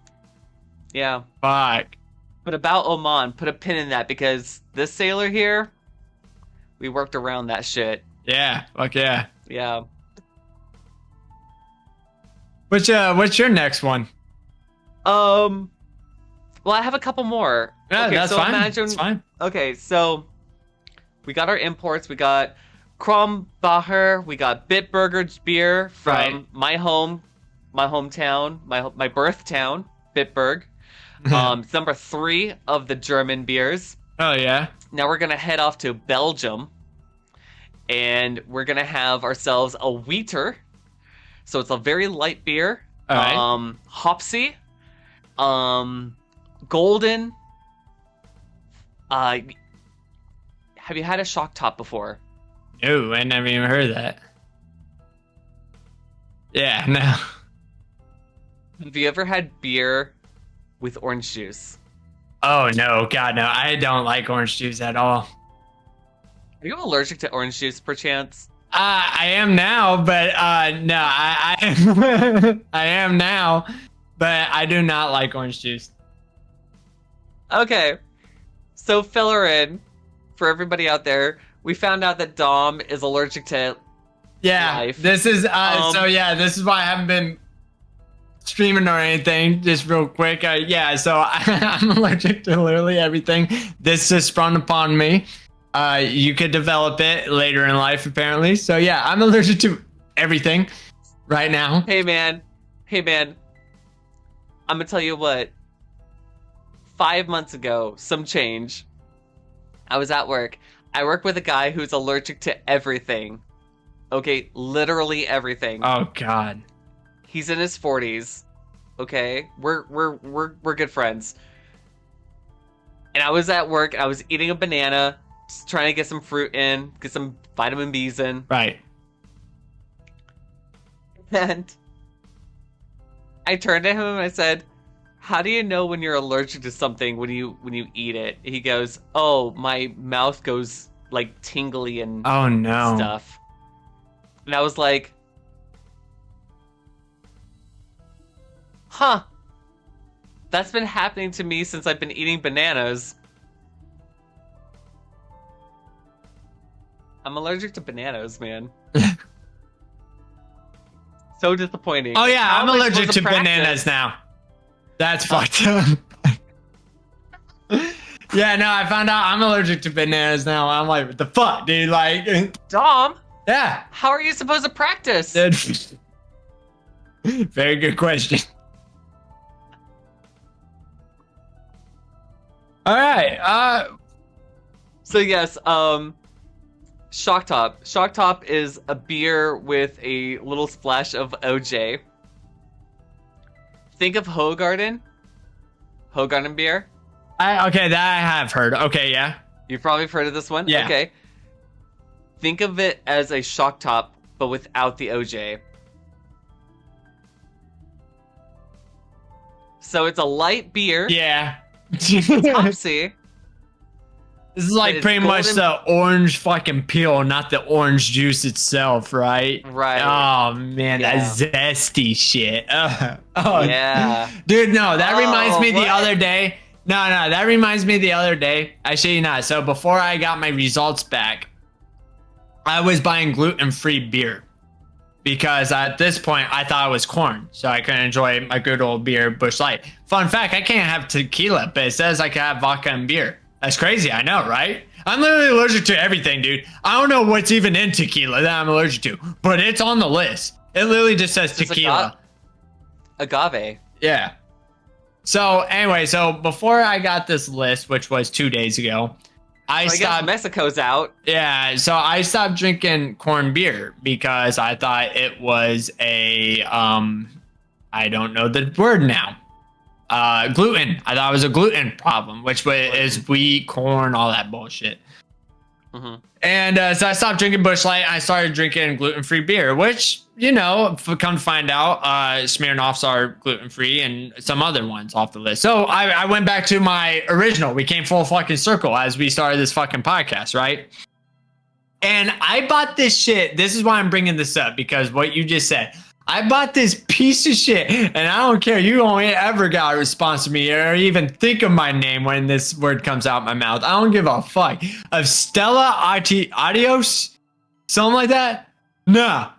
S1: yeah.
S2: Fuck.
S1: But about Oman, put a pin in that because this sailor here, we worked around that shit.
S2: Yeah, fuck yeah.
S1: Yeah.
S2: What's your next one?
S1: Well, I have a couple more.
S2: Yeah,
S1: Okay,
S2: that's
S1: so
S2: fine.
S1: imagine.
S2: That's fine.
S1: Okay, so we got our imports. We got Krombacher. We got Bitburger beer from
S2: Right.
S1: my hometown, my birth town, Bitburg. It's number 3 of the German beers.
S2: Oh yeah.
S1: Now we're gonna head off to Belgium, and we're gonna have ourselves a Wheater. So it's a very light beer.
S2: All right.
S1: Hopsy, golden. Have you had a shock top before?
S2: No, I never even heard that. Yeah, no.
S1: Have you ever had beer with orange juice?
S2: Oh no, God no. I don't like orange juice at all.
S1: Are you allergic to orange juice, perchance?
S2: I am now, but no, I I am now, but I do not like orange juice.
S1: Okay. So fill her in. For everybody out there, we found out that Dom is allergic to
S2: Yeah,
S1: life.
S2: this is so yeah, this is why I haven't been streaming or anything. Just real quick, yeah. So I'm allergic to literally everything. This just sprung upon me. You could develop it later in life, apparently. So yeah, I'm allergic to everything right now.
S1: Hey man, I'm gonna tell you what. 5 months ago, some change. I was at work. I work with a guy who's allergic to everything. Okay, literally everything.
S2: Oh God.
S1: He's in his 40s. Okay, we're good friends. And I was at work. I was eating a banana, just trying to get some fruit in, get some vitamin B's in.
S2: Right.
S1: And I turned to him and I said, "How do you know when you're allergic to something when you eat it?" He goes, "Oh, my mouth goes like tingly and
S2: Oh no.
S1: stuff." And I was like, "Huh. That's been happening to me since I've been eating bananas." I'm allergic to bananas, man. So disappointing.
S2: Oh yeah,
S1: How
S2: I'm
S1: am I
S2: allergic
S1: supposed
S2: to
S1: practice?
S2: bananas now. That's fucked up. Yeah, no, I found out I'm allergic to bananas now. I'm like, what the fuck, dude? Like,
S1: Dom,
S2: yeah.
S1: how are you supposed to practice?
S2: Very good question. All right.
S1: So yes, Shock Top. Shock Top is a beer with a little splash of OJ. Think of Hoegaarden beer.
S2: Okay, that I have heard. Okay, yeah.
S1: You've probably heard of this one.
S2: Yeah.
S1: Okay. Think of it as a Shock Top, but without the OJ. So it's a light beer.
S2: Yeah.
S1: Topsy.
S2: This is like
S1: it's
S2: pretty much
S1: golden-
S2: the orange fucking peel, not the orange juice itself, right?
S1: Right.
S2: Oh man,
S1: Yeah.
S2: that zesty shit. Oh
S1: Yeah.
S2: dude, no, that reminds me the
S1: what?
S2: other day. No, that reminds me the other day. I shit you not. So before I got my results back, I was buying gluten-free beer because at this point I thought it was corn, so I couldn't enjoy my good old beer Busch Light. Fun fact: I can't have tequila, but it says I can have vodka and beer. That's crazy, I know, right? I'm literally allergic to everything, dude. I don't know what's even in tequila that I'm allergic to, but it's on the list. It literally just says
S1: Just
S2: tequila.
S1: Agave.
S2: Yeah. So anyway, so before I got this list, which was 2 days ago, I
S1: Well, I guess
S2: stopped.
S1: Mexico's out.
S2: Yeah, so I stopped drinking corn beer because I thought it was a I don't know the word now. Gluten. I thought it was a gluten problem, which is wheat, corn, all that bullshit.
S1: Mm-hmm.
S2: And so I stopped drinking Busch Light. I started drinking gluten-free beer, which, you know, come to find out, Smirnoffs are gluten-free and some other ones off the list. So I went back to my original. We came full fucking circle as we started this fucking podcast, right? And I bought this shit. This is why I'm bringing this up, because what you just said. I bought this piece of shit, and I don't care. You only ever got a response to me or even think of my name when this word comes out my mouth. I don't give a fuck. Of Stella Adios? Something like that? No.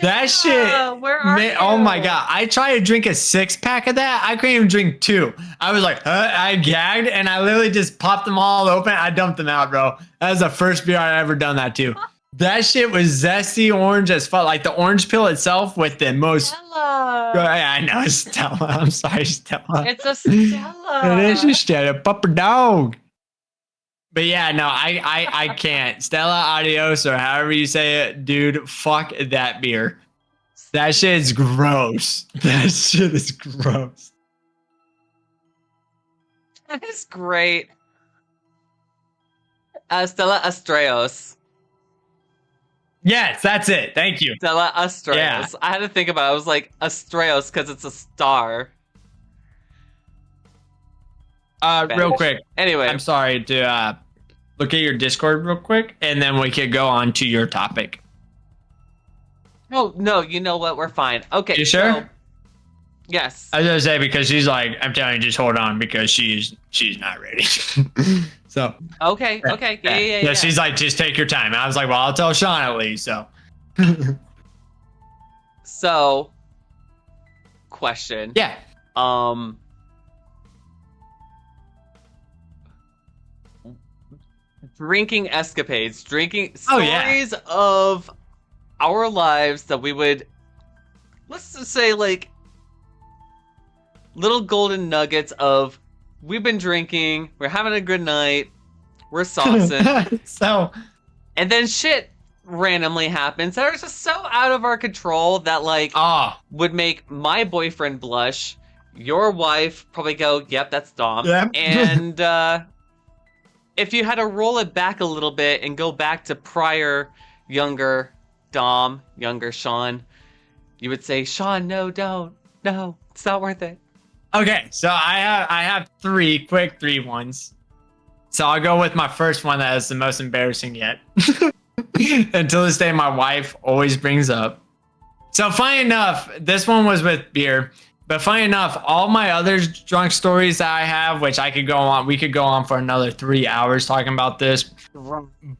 S2: That
S1: Stella,
S2: shit,
S1: where are you?
S2: oh my god! I tried to drink a 6-pack of that. I couldn't even drink 2. I was like, I gagged, and I literally just popped them all open. I dumped them out, bro. That was the first beer I ever done that to. That shit was zesty orange as fuck. Like the orange peel itself with the most.
S1: Stella.
S2: I know, Stella. I'm sorry, Stella.
S1: It's a Stella.
S2: It is a Stella, pupper dog. But yeah, no, I can't. Stella Adios, or however you say it, dude, fuck that beer. That shit is gross. That shit is gross.
S1: That is great. Stella Astreos.
S2: Yes, that's it. Thank you.
S1: Stella Astreos.
S2: Yeah.
S1: I had to think about it. I was like, Astreos because it's a star.
S2: Real quick.
S1: Anyway.
S2: I'm sorry to look at your Discord real quick, and then we could go on to your topic.
S1: Oh, no, you know what? We're fine. Okay.
S2: You sure?
S1: So, yes.
S2: I was gonna say, because she's like, I'm telling you, just hold on, because she's not ready. So.
S1: Okay. Yeah.
S2: She's like, just take your time. And I was like, well, I'll tell Sean at least. So.
S1: So, question.
S2: Yeah.
S1: Drinking escapades, drinking
S2: Oh,
S1: stories of our lives that we would, let's just say, like, little golden nuggets of, we've been drinking, we're having a good night, we're saucing,
S2: So.
S1: and then shit randomly happens that are just so out of our control that, like, would make my boyfriend blush, your wife probably go, yep, that's Dom,
S2: Yep.
S1: and, if you had to roll it back a little bit and go back to prior younger Dom, younger Sean, you would say, Sean, no, don't. No, it's not worth it.
S2: Okay, so I have 3 quick 3 ones. So I'll go with my first one that is the most embarrassing yet. Until this day, my wife always brings up. So funny enough, this one was with beer. But funny enough, all my other drunk stories that I have, which we could go on for another 3 hours talking about this.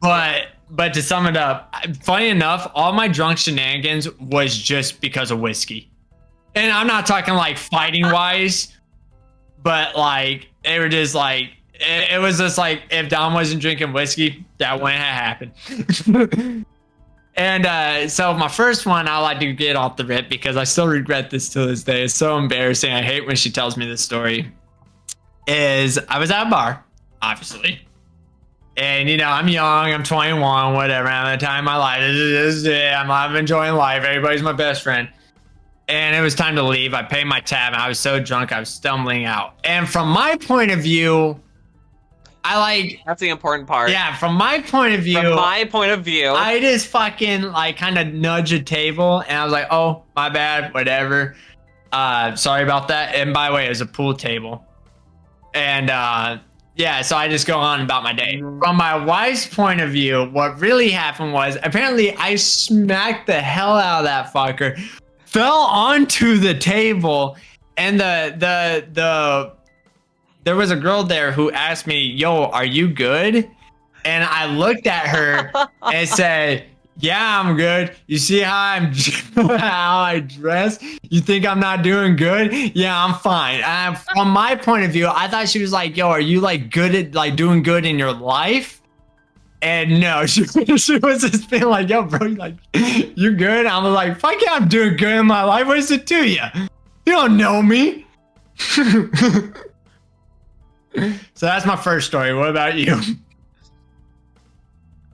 S2: But to sum it up, funny enough, all my drunk shenanigans was just because of whiskey. And I'm not talking like fighting wise, but like they were just like, it was just like, if Dom wasn't drinking whiskey, that wouldn't have happened. And so my first one, I like to get off the rip because I still regret this to this day. It's so embarrassing. I hate when she tells me this story. Is I was at a bar, obviously. And, you know, I'm young. I'm 21, whatever. I'm at the time of my life. I'm enjoying life. Everybody's my best friend. And it was time to leave. I paid my tab, and I was so drunk, I was stumbling out. And from my point of view,
S1: that's the important part.
S2: Yeah, from my point of view. I just fucking like kind of nudge a table, and I was like, oh, my bad, whatever. Sorry about that. And by the way, it was a pool table. And yeah, so I just go on about my day. From my wife's point of view, what really happened was apparently I smacked the hell out of that fucker, fell onto the table, and there was a girl there who asked me, yo, are you good? And I looked at her and said, yeah, I'm good. You see how how I dress? You think I'm not doing good? Yeah, I'm fine. From my point of view, I thought she was like, yo, are you like good at like doing good in your life? And no, she was just being like, yo, bro, like, you good? I was like, fuck yeah, I'm doing good in my life. What is it to you? You don't know me. So that's my first story. What about you?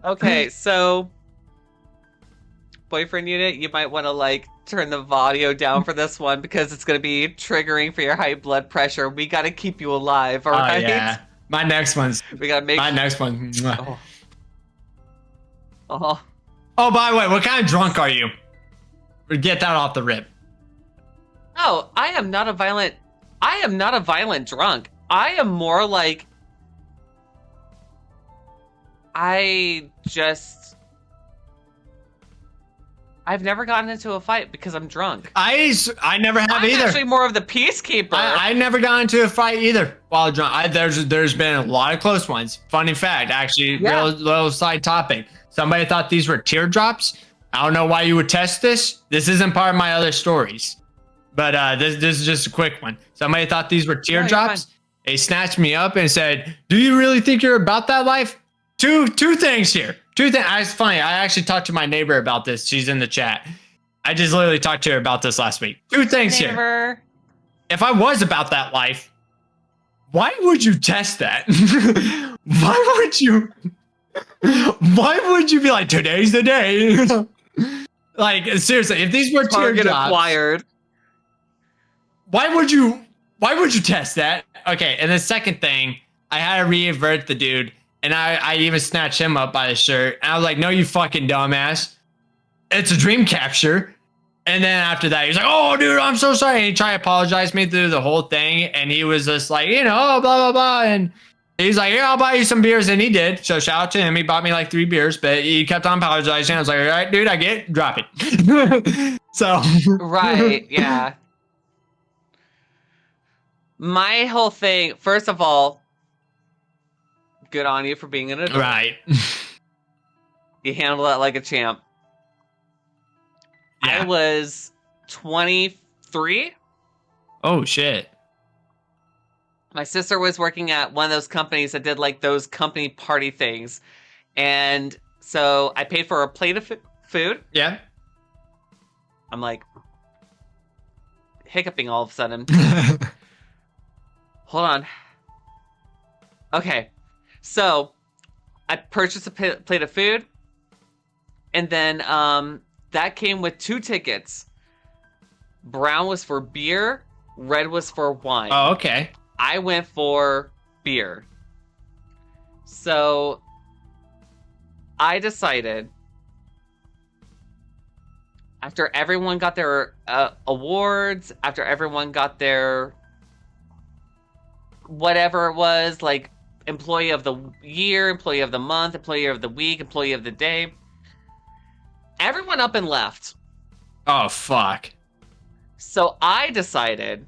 S1: Okay, so boyfriend unit, you might want to like turn the audio down for this one because it's going to be triggering for your high blood pressure. We got to keep you alive, all right?
S2: Yeah. My next one's.
S1: We got to make
S2: my next one.
S1: Oh,
S2: by the way, what kind of drunk are you? Get that off the rip.
S1: Oh, I am not a violent drunk. I am more like, I've never gotten into a fight because I'm drunk.
S2: I never have either.
S1: I'm actually more of the peacekeeper.
S2: I never got into a fight either while drunk. There's been a lot of close ones. Funny fact, actually, little side topic. Somebody thought these were teardrops. I don't know why you would test this. This isn't part of my other stories. But this is just a quick one. Somebody thought these were teardrops. They snatched me up and said, "Do you really think you're about that life?" Two things here. Two things. It's funny. I actually talked to my neighbor about this. She's in the chat. I just literally talked to her about this last week. Two things here. If I was about that life, why would you test that? Why would you? Why would you be like, today's the day? Like, seriously, if these were teardrops,
S1: acquired.
S2: Why would you test that? Okay, and the second thing, I had to re-invert the dude, and I even snatched him up by the shirt. And I was like, no, you fucking dumbass. It's a dream capture. And then after that, he's like, oh, dude, I'm so sorry. And he tried to apologize to me through the whole thing. And he was just like, blah, blah, blah. And he's like, here, I'll buy you some beers. And he did. So shout out to him. He bought me like 3 beers, but he kept on apologizing. I was like, all right, dude, I get it. Drop it. So.
S1: Right, yeah. My whole thing, first of all, good on you for being an adult.
S2: Right.
S1: You handled that like a champ.
S2: Yeah.
S1: I was 23.
S2: Oh, shit.
S1: My sister was working at one of those companies that did like those company party things. And so I paid for a plate of food.
S2: Yeah.
S1: I'm like hiccuping all of a sudden. Hold on. Okay. So I purchased a plate of food. And then that came with 2 tickets. Brown was for beer. Red was for wine.
S2: Oh, okay.
S1: I went for beer. So I decided, after everyone got their awards, after everyone got their whatever it was, like employee of the year, employee of the month, employee of the week, employee of the day, everyone up and left.
S2: Oh, fuck.
S1: So I decided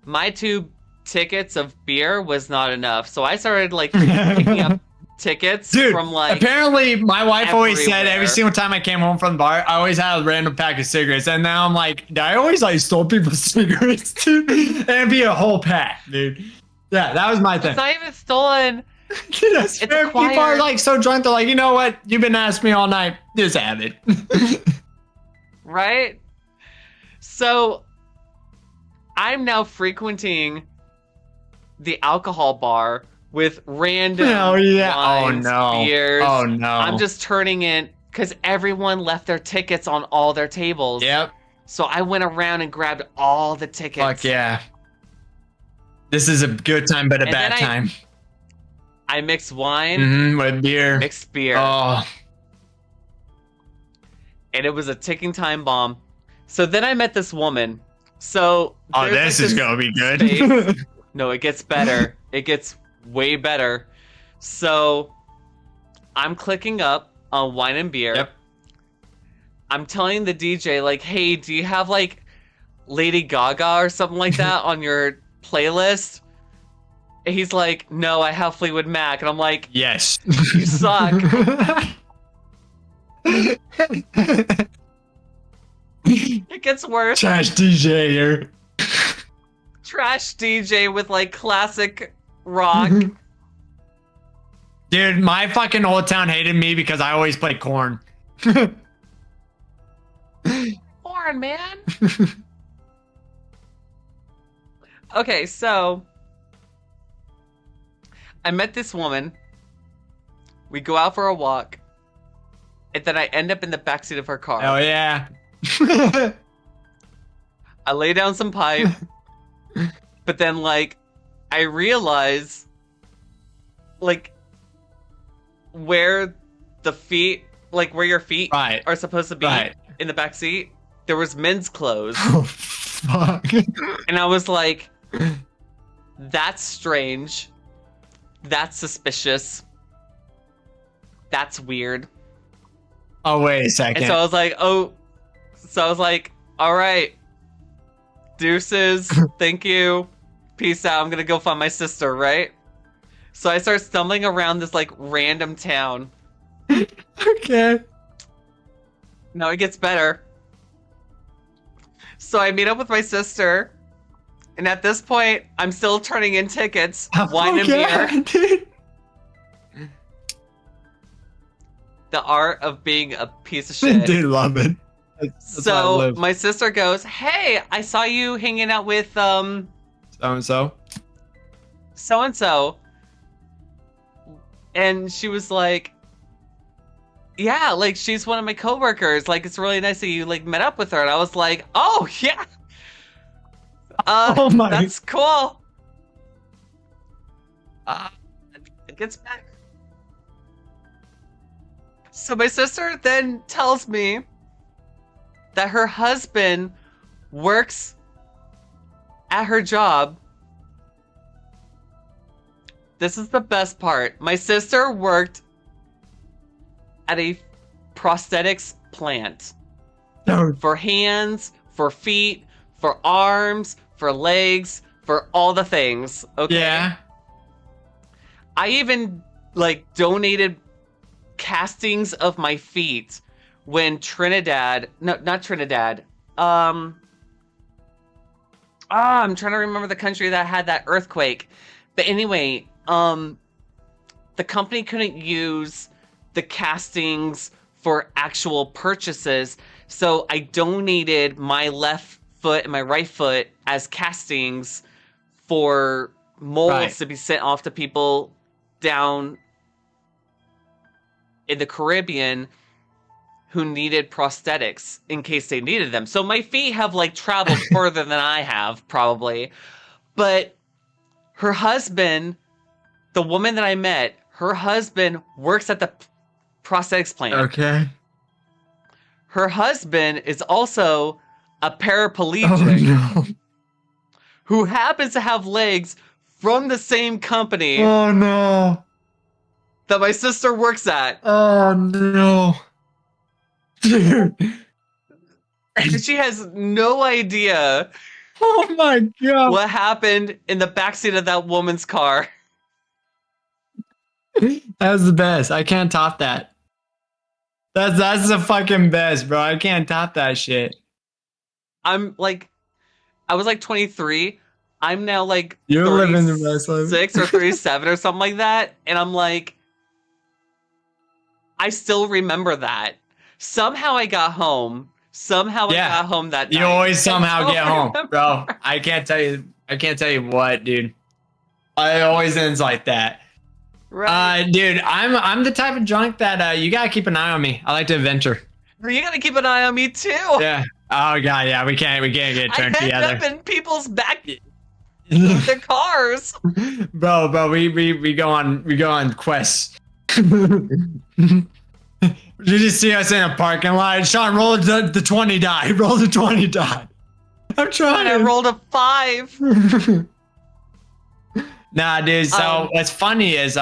S1: my 2 tickets of beer was not enough. So I started like picking up tickets from like.
S2: Apparently, my wife always said
S1: everywhere.
S2: every single time I came home from the bar, I always had a random pack of cigarettes. And now I'm like, I always like stole people's cigarettes, dude. And it'd be a whole pack, dude. Yeah, that was my thing.
S1: It's not even stolen.
S2: Dude, I swear, people are like so drunk, they're like, you know what? You've been asking me all night. Just have it.
S1: Right? So I'm now frequenting the alcohol bar with random wines, beers.
S2: Oh no.
S1: I'm just turning in because everyone left their tickets on all their tables.
S2: Yep.
S1: So I went around and grabbed all the tickets.
S2: Fuck yeah. This is a good time, but a bad time.
S1: I mixed wine
S2: with beer.
S1: Mixed beer.
S2: Oh.
S1: And it was a ticking time bomb. So then I met this woman. So
S2: this is gonna be good.
S1: No, it gets better. It gets way better. So I'm clicking up on wine and beer.
S2: Yep.
S1: I'm telling the DJ, like, hey, do you have like Lady Gaga or something like that on your playlist? And he's like, no, I have Fleetwood Mac. And I'm like,
S2: yes.
S1: You suck. It gets worse.
S2: Trash DJ here.
S1: Trash DJ with like classic rock.
S2: Dude, my fucking old town hated me because I always played Korn.
S1: Korn, man. Okay, so I met this woman. We go out for a walk. And then I end up in the backseat of her car.
S2: Oh, yeah.
S1: I lay down some pipe. But then, like, I realize, like, where the feet, like, where your feet are supposed to be in the backseat, there was men's clothes.
S2: Oh, fuck.
S1: And I was like, that's strange. That's suspicious. That's weird.
S2: Oh, wait a second.
S1: And so I was like, all right, deuces, thank you, peace out, I'm gonna go find my sister, right? So I start stumbling around this like random town.
S2: Okay.
S1: No, it gets better. So I meet up with my sister, and at this point, I'm still turning in tickets, wine and beer.
S2: Dude.
S1: The art of being a piece of shit.
S2: Dude, love it. That's why I
S1: So
S2: live.
S1: my sister goes, "Hey, I saw you hanging out with
S2: So and so.
S1: so and so," and she was like, "Yeah, like she's one of my coworkers. Like it's really nice that you like met up with her." And I was like, "Oh yeah,
S2: Oh my.
S1: that's cool." Uh, it gets better. So my sister then tells me that her husband works at her job. This is the best part. My sister worked at a prosthetics plant
S2: Dude.
S1: for hands, for feet, for arms, for legs, for all the things. Okay.
S2: Yeah.
S1: I even like donated castings of my feet when Trinidad, no, not Trinidad. I'm trying to remember the country that had that earthquake. But anyway, the company couldn't use the castings for actual purchases, so I donated my left foot and my right foot as castings for molds to be sent off to people down in the Caribbean who needed prosthetics in case they needed them. So my feet have like traveled further than I have probably. But her husband, the woman that I met, her husband works at the prosthetics plant.
S2: Okay.
S1: Her husband is also a paraplegic
S2: Oh
S1: who happens to have legs from the same company
S2: no. Oh no.
S1: that my sister works at.
S2: Oh no. Dude.
S1: And she has no idea
S2: Oh my god.
S1: what happened in the backseat of that woman's car.
S2: That was the best. I can't top that. That's the fucking best, bro. I can't top that shit.
S1: I'm like, I was like 23. I'm now like
S2: You're living the best life.
S1: 36 or 37 or something like that. And I'm like, I still remember that. Somehow I got home. Somehow I got home that night.
S2: You always somehow
S1: I
S2: get
S1: still
S2: home,
S1: remember.
S2: bro. I can't tell you what, dude. It always ends like that.
S1: Right.
S2: Dude, I'm the type of drunk that you gotta keep an eye on me. I like to adventure.
S1: You gotta keep an eye on me too.
S2: Yeah. Oh god, yeah. We can't get turned
S1: I end
S2: together.
S1: up in people's back their cars.
S2: bro, we go on quests. You just see us in a parking lot. Sean, roll the 20 die. Roll the 20 die. I'm trying.
S1: And I rolled a 5.
S2: Nah, dude. So what's funny is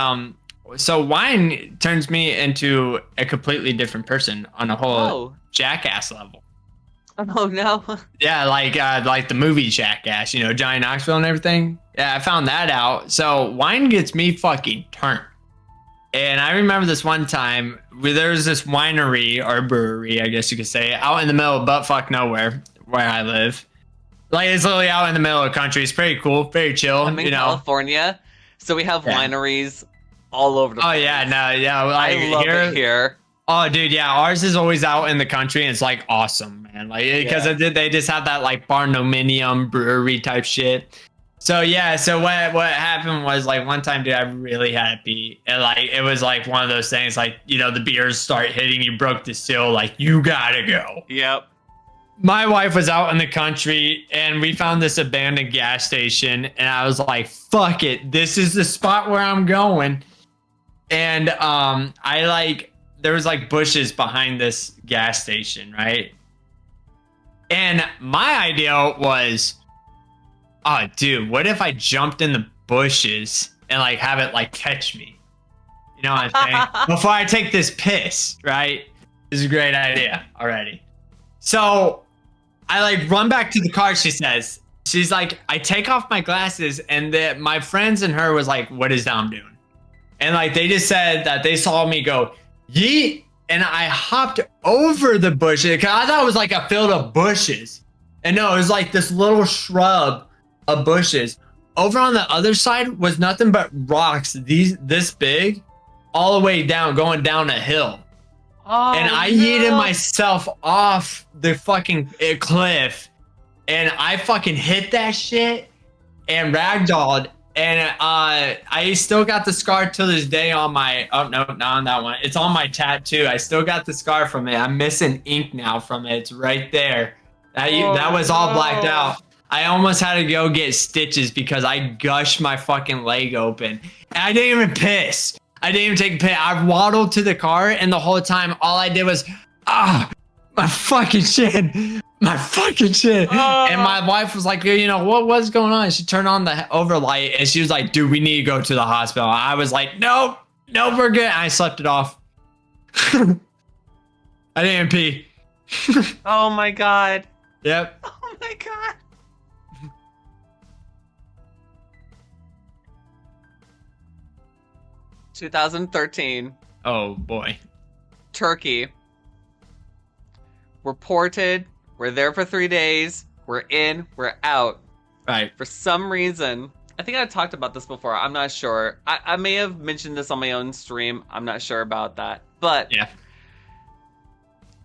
S2: so wine turns me into a completely different person on a whole jackass level.
S1: Oh no.
S2: Yeah, like the movie Jackass, you know, Johnny Knoxville and everything. Yeah, I found that out. So wine gets me fucking turned. And I remember this one time where there was this winery or brewery, I guess you could say, out in the middle of buttfuck nowhere where I live. Like it's literally out in the middle of the country. It's pretty cool, very chill.
S1: I'm in California, so we have wineries all over the place.
S2: Oh yeah, no, yeah. Like,
S1: I love it here.
S2: Oh, dude, yeah. Ours is always out in the country, and it's like awesome, man. Like because they just have that like barnuminium brewery type shit. So yeah, so what happened was like one time, dude, I really had to pee, and like it was like one of those things, like you know, the beers start hitting, you broke the seal, like you gotta go.
S1: Yep.
S2: My wife was out in the country, and we found this abandoned gas station, and I was like, "Fuck it, this is the spot where I'm going." And I like there was like bushes behind this gas station, right? And my idea was, oh, dude, what if I jumped in the bushes and like have it like catch me? You know what I'm saying? Before I take this piss, right? This is a great idea already. So I like run back to the car. She says, she's like, I take off my glasses, and my friends and her was like, what is Dom doing? And like they just said that they saw me go yeet, and I hopped over the bushes because I thought it was like a field of bushes. And no, it was like this little shrub of bushes. Over on the other side was nothing but rocks this big, all the way down, going down a hill.
S1: Oh,
S2: And I
S1: no.
S2: yeeted myself off the fucking cliff, and I fucking hit that shit and ragdolled. And I still got the scar to this day on my. Oh no, not on that one. It's on my tattoo. I still got the scar from it. I'm missing ink now from it. It's right there. That was all blacked out. I almost had to go get stitches because I gushed my fucking leg open. And I didn't even piss. I didn't even take a piss. I waddled to the car, and the whole time, all I did was, my fucking shit. My fucking shit. And my wife was like, you know, what's going on? She turned on the overlight, and she was like, dude, we need to go to the hospital. I was like, nope, we're good. I slept it off. I didn't pee.
S1: Oh my god.
S2: Yep.
S1: Oh my god. (2013)
S2: Oh boy.
S1: Turkey. We're ported. We're there for 3 days. We're in. We're out.
S2: Right.
S1: For some reason, I think I talked about this before. I'm not sure. I may have mentioned this on my own stream. I'm not sure about that. But
S2: Yeah.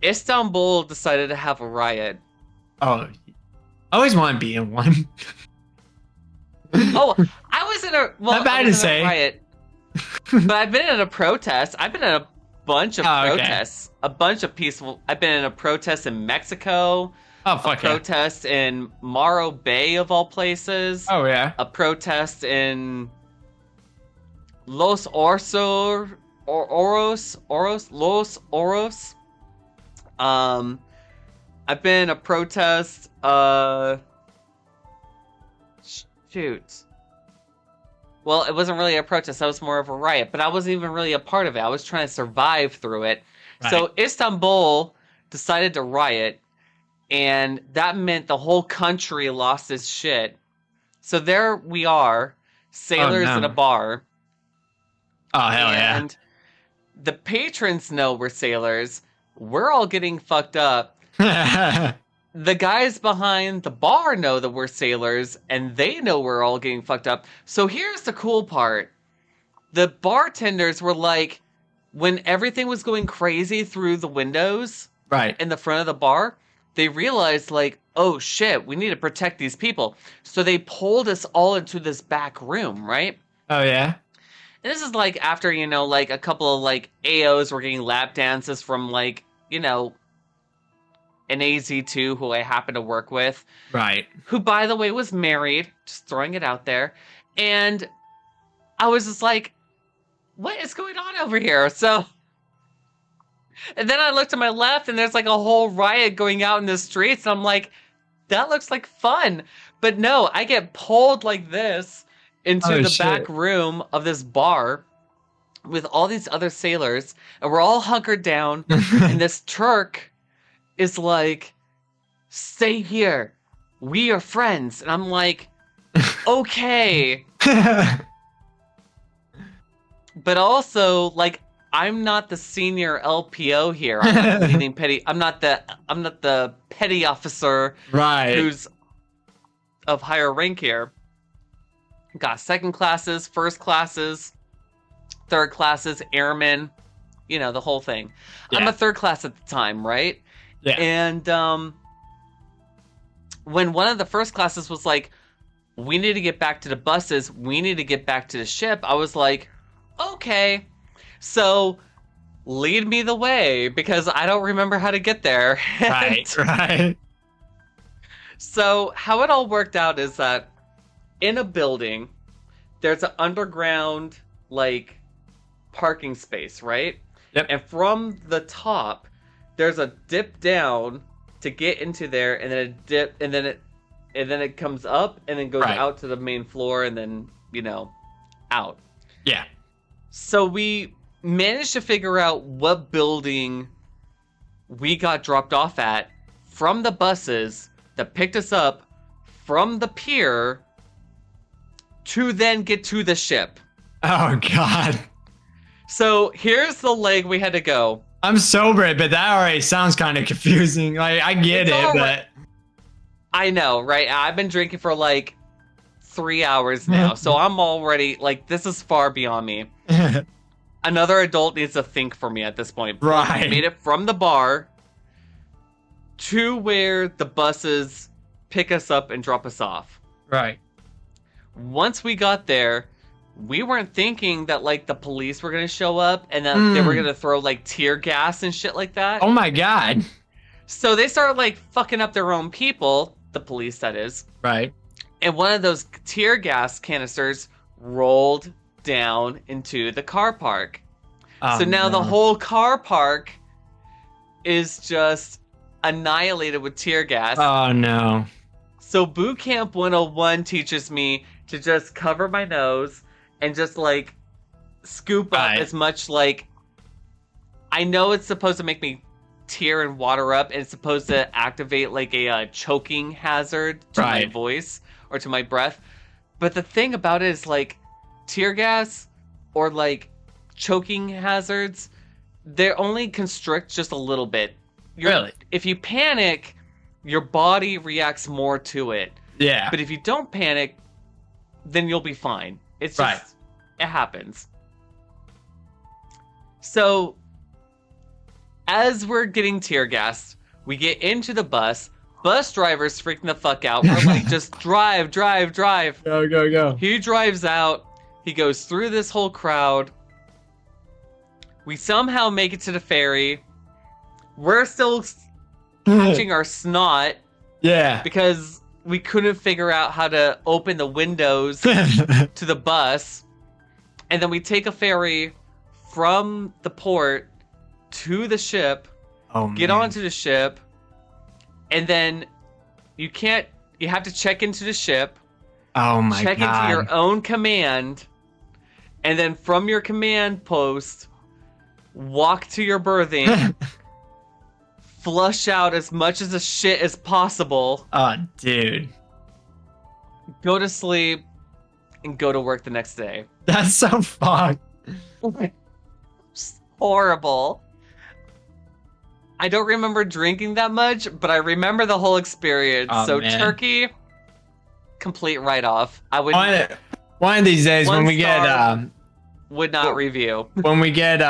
S1: Istanbul decided to have a riot.
S2: Oh, I always want to be in one.
S1: Oh, I was in a
S2: Not bad to say.
S1: riot, but I've been in a protest. I've been in a bunch of protests, a bunch of peaceful. I've been in a protest in Mexico.
S2: Oh fuck
S1: a protest in Morro Bay of all places.
S2: Oh yeah.
S1: A protest in Los Oros. I've been a protest. Shoot. Well, it wasn't really a protest. That was more of a riot, but I wasn't even really a part of it. I was trying to survive through it. Right. So Istanbul decided to riot, and that meant the whole country lost its shit. So there we are, sailors in a bar.
S2: Oh, hell yeah.
S1: And the patrons know we're sailors. We're all getting fucked up. The guys behind the bar know that we're sailors, and they know we're all getting fucked up. So here's the cool part. The bartenders were like, when everything was going crazy through the windows
S2: right
S1: in the front of the bar, they realized, like, oh shit, we need to protect these people. So they pulled us all into this back room, right?
S2: Oh, yeah?
S1: And this is, like, after, you know, like, a couple of, like, AOs were getting lap dances from, like, you know, an AZ2 who I happen to work with.
S2: Right.
S1: Who, by the way, was married. Just throwing it out there. And I was just like, what is going on over here? So, and then I looked to my left, and there's, like, a whole riot going out in the streets. And I'm like, that looks like fun. But no, I get pulled like this into the back room of this bar with all these other sailors. And we're all hunkered down. And this Turk is like, stay here. We are friends. And I'm like, okay. But also, like, I'm not the senior LPO here. I'm not leading petty. I'm not the petty officer,
S2: right?
S1: Who's of higher rank here. Got second classes, first classes, third classes, airmen. You know, the whole thing. Yeah. I'm a third class at the time, right? Yeah. And when one of the first classes was like, we need to get back to the buses, we need to get back to the ship, I was like, okay. So lead me the way, because I don't remember how to get there.
S2: Right.
S1: So how it all worked out is that in a building, there's an underground, like, parking space, right? Yep. And from the top, there's a dip down to get into there, and then a dip, and then it comes up, and then goes out to the main floor, and then, you know, out.
S2: Yeah.
S1: So we managed to figure out what building we got dropped off at from the buses that picked us up from the pier to then get to the ship.
S2: Oh, God.
S1: So here's the leg we had to go.
S2: I'm sober, but that already sounds kind of confusing. Like, I get
S1: It's
S2: it,
S1: all
S2: but
S1: I know, right? I've been drinking for like 3 hours now, so I'm already like, this is far beyond me. Another adult needs to think for me at this point. But we
S2: right,
S1: made it from the bar to where the buses pick us up and drop us off.
S2: right.
S1: Once we got there, we weren't thinking that like the police were gonna show up and that they were gonna throw like tear gas and shit like that.
S2: Oh my God.
S1: So they started like fucking up their own people, the police that is.
S2: Right.
S1: And one of those tear gas canisters rolled down into the car park.
S2: Oh,
S1: So now
S2: no.
S1: the whole car park is just annihilated with tear gas.
S2: Oh no.
S1: So Boot Camp 101 teaches me to just cover my nose and just like scoop up
S2: Right.
S1: as much like I know it's supposed to make me tear and water up and it's supposed to activate like a choking hazard to my
S2: Right.
S1: voice or to my breath. But the thing about it is like tear gas or like choking hazards, they only constrict just a little bit.
S2: Really?
S1: If you panic, your body reacts more to it.
S2: Yeah.
S1: But if you don't panic, then you'll be fine. It's just,
S2: Right.
S1: it happens. So, as we're getting tear gassed, we get into the bus. Bus driver's freaking the fuck out. We're like, just drive, drive, drive.
S2: Go, go, go.
S1: He drives out. He goes through this whole crowd. We somehow make it to the ferry. We're still catching our snot
S2: Yeah.
S1: because we couldn't figure out how to open the windows to the bus. And then we take a ferry from the port to the ship,
S2: Oh man.
S1: get onto the ship, and then you have to check into the ship,
S2: Oh my
S1: check
S2: God.
S1: into your own command, and then from your command post, walk to your berthing, flush out as much of the shit as possible,
S2: Oh, dude.
S1: go to sleep, and go to work the next day.
S2: That's so fucked.
S1: Horrible. I don't remember drinking that much, but I remember the whole experience.
S2: Oh,
S1: So
S2: man.
S1: turkey, complete write-off. I would
S2: One of these days when
S1: One
S2: we get
S1: star. Would not review.
S2: when we get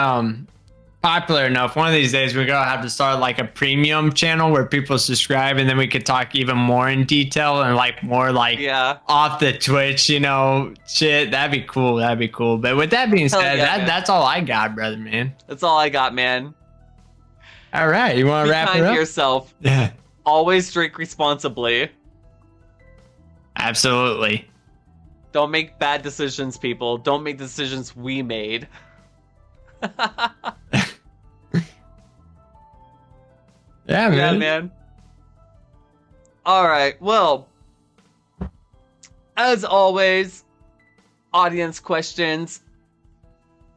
S2: popular enough, one of these days we're gonna have to start like a premium channel where people subscribe, and then we could talk even more in detail and like more like
S1: Yeah.
S2: off the Twitch, you know, shit. That'd be cool. That'd be cool. But with that being
S1: Hell
S2: said,
S1: yeah, man.
S2: that's all I got, brother, man.
S1: That's all I got, man.
S2: All right, you want
S1: Be
S2: to wrap
S1: kind
S2: it
S1: to
S2: up?
S1: yourself.
S2: Yeah,
S1: Always drink responsibly.
S2: absolutely.
S1: Don't make bad decisions, people. Don't make decisions we made.
S2: Yeah, man.
S1: Yeah, man. All right. Well, as always, audience questions,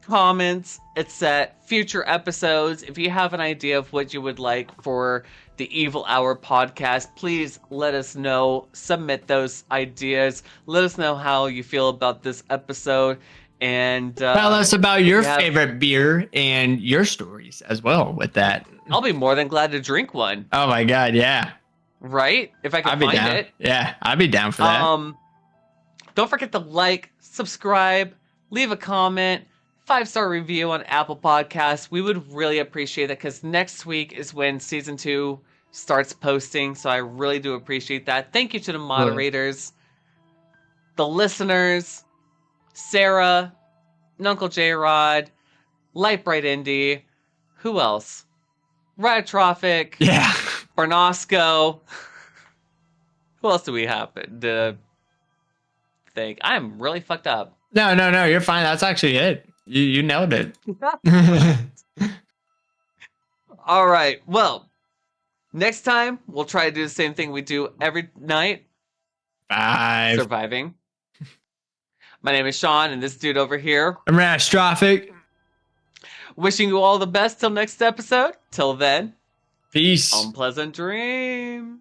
S1: comments, etc. Future episodes. If you have an idea of what you would like for the Evil Hour podcast, please let us know. Submit those ideas. Let us know how you feel about this episode. And
S2: Tell us about your
S1: we have-
S2: favorite beer and your stories as well with that.
S1: I'll be more than glad to drink one.
S2: Oh my God, yeah.
S1: Right? If I can
S2: I'd be
S1: find
S2: down.
S1: it.
S2: Yeah, I'd be down for that.
S1: Don't forget to like, subscribe, leave a comment, 5-star review on Apple Podcasts. We would really appreciate that because next week is when season 2 starts posting. So I really do appreciate that. Thank you to the moderators, the listeners, Sarah, Nuncle J Rod, Light Bright Indy, who else? Radiotrophic,
S2: Yeah.
S1: Barnosco. Who else do we have to think? I'm really fucked up.
S2: No, you're fine. That's actually it. You nailed it.
S1: All right. Well, next time we'll try to do the same thing we do every night.
S2: 5.
S1: Surviving. My name is Sean, and this dude over here.
S2: I'm Radiotrophic.
S1: Wishing you all the best till next episode. Till then,
S2: Peace.
S1: unpleasant dreams.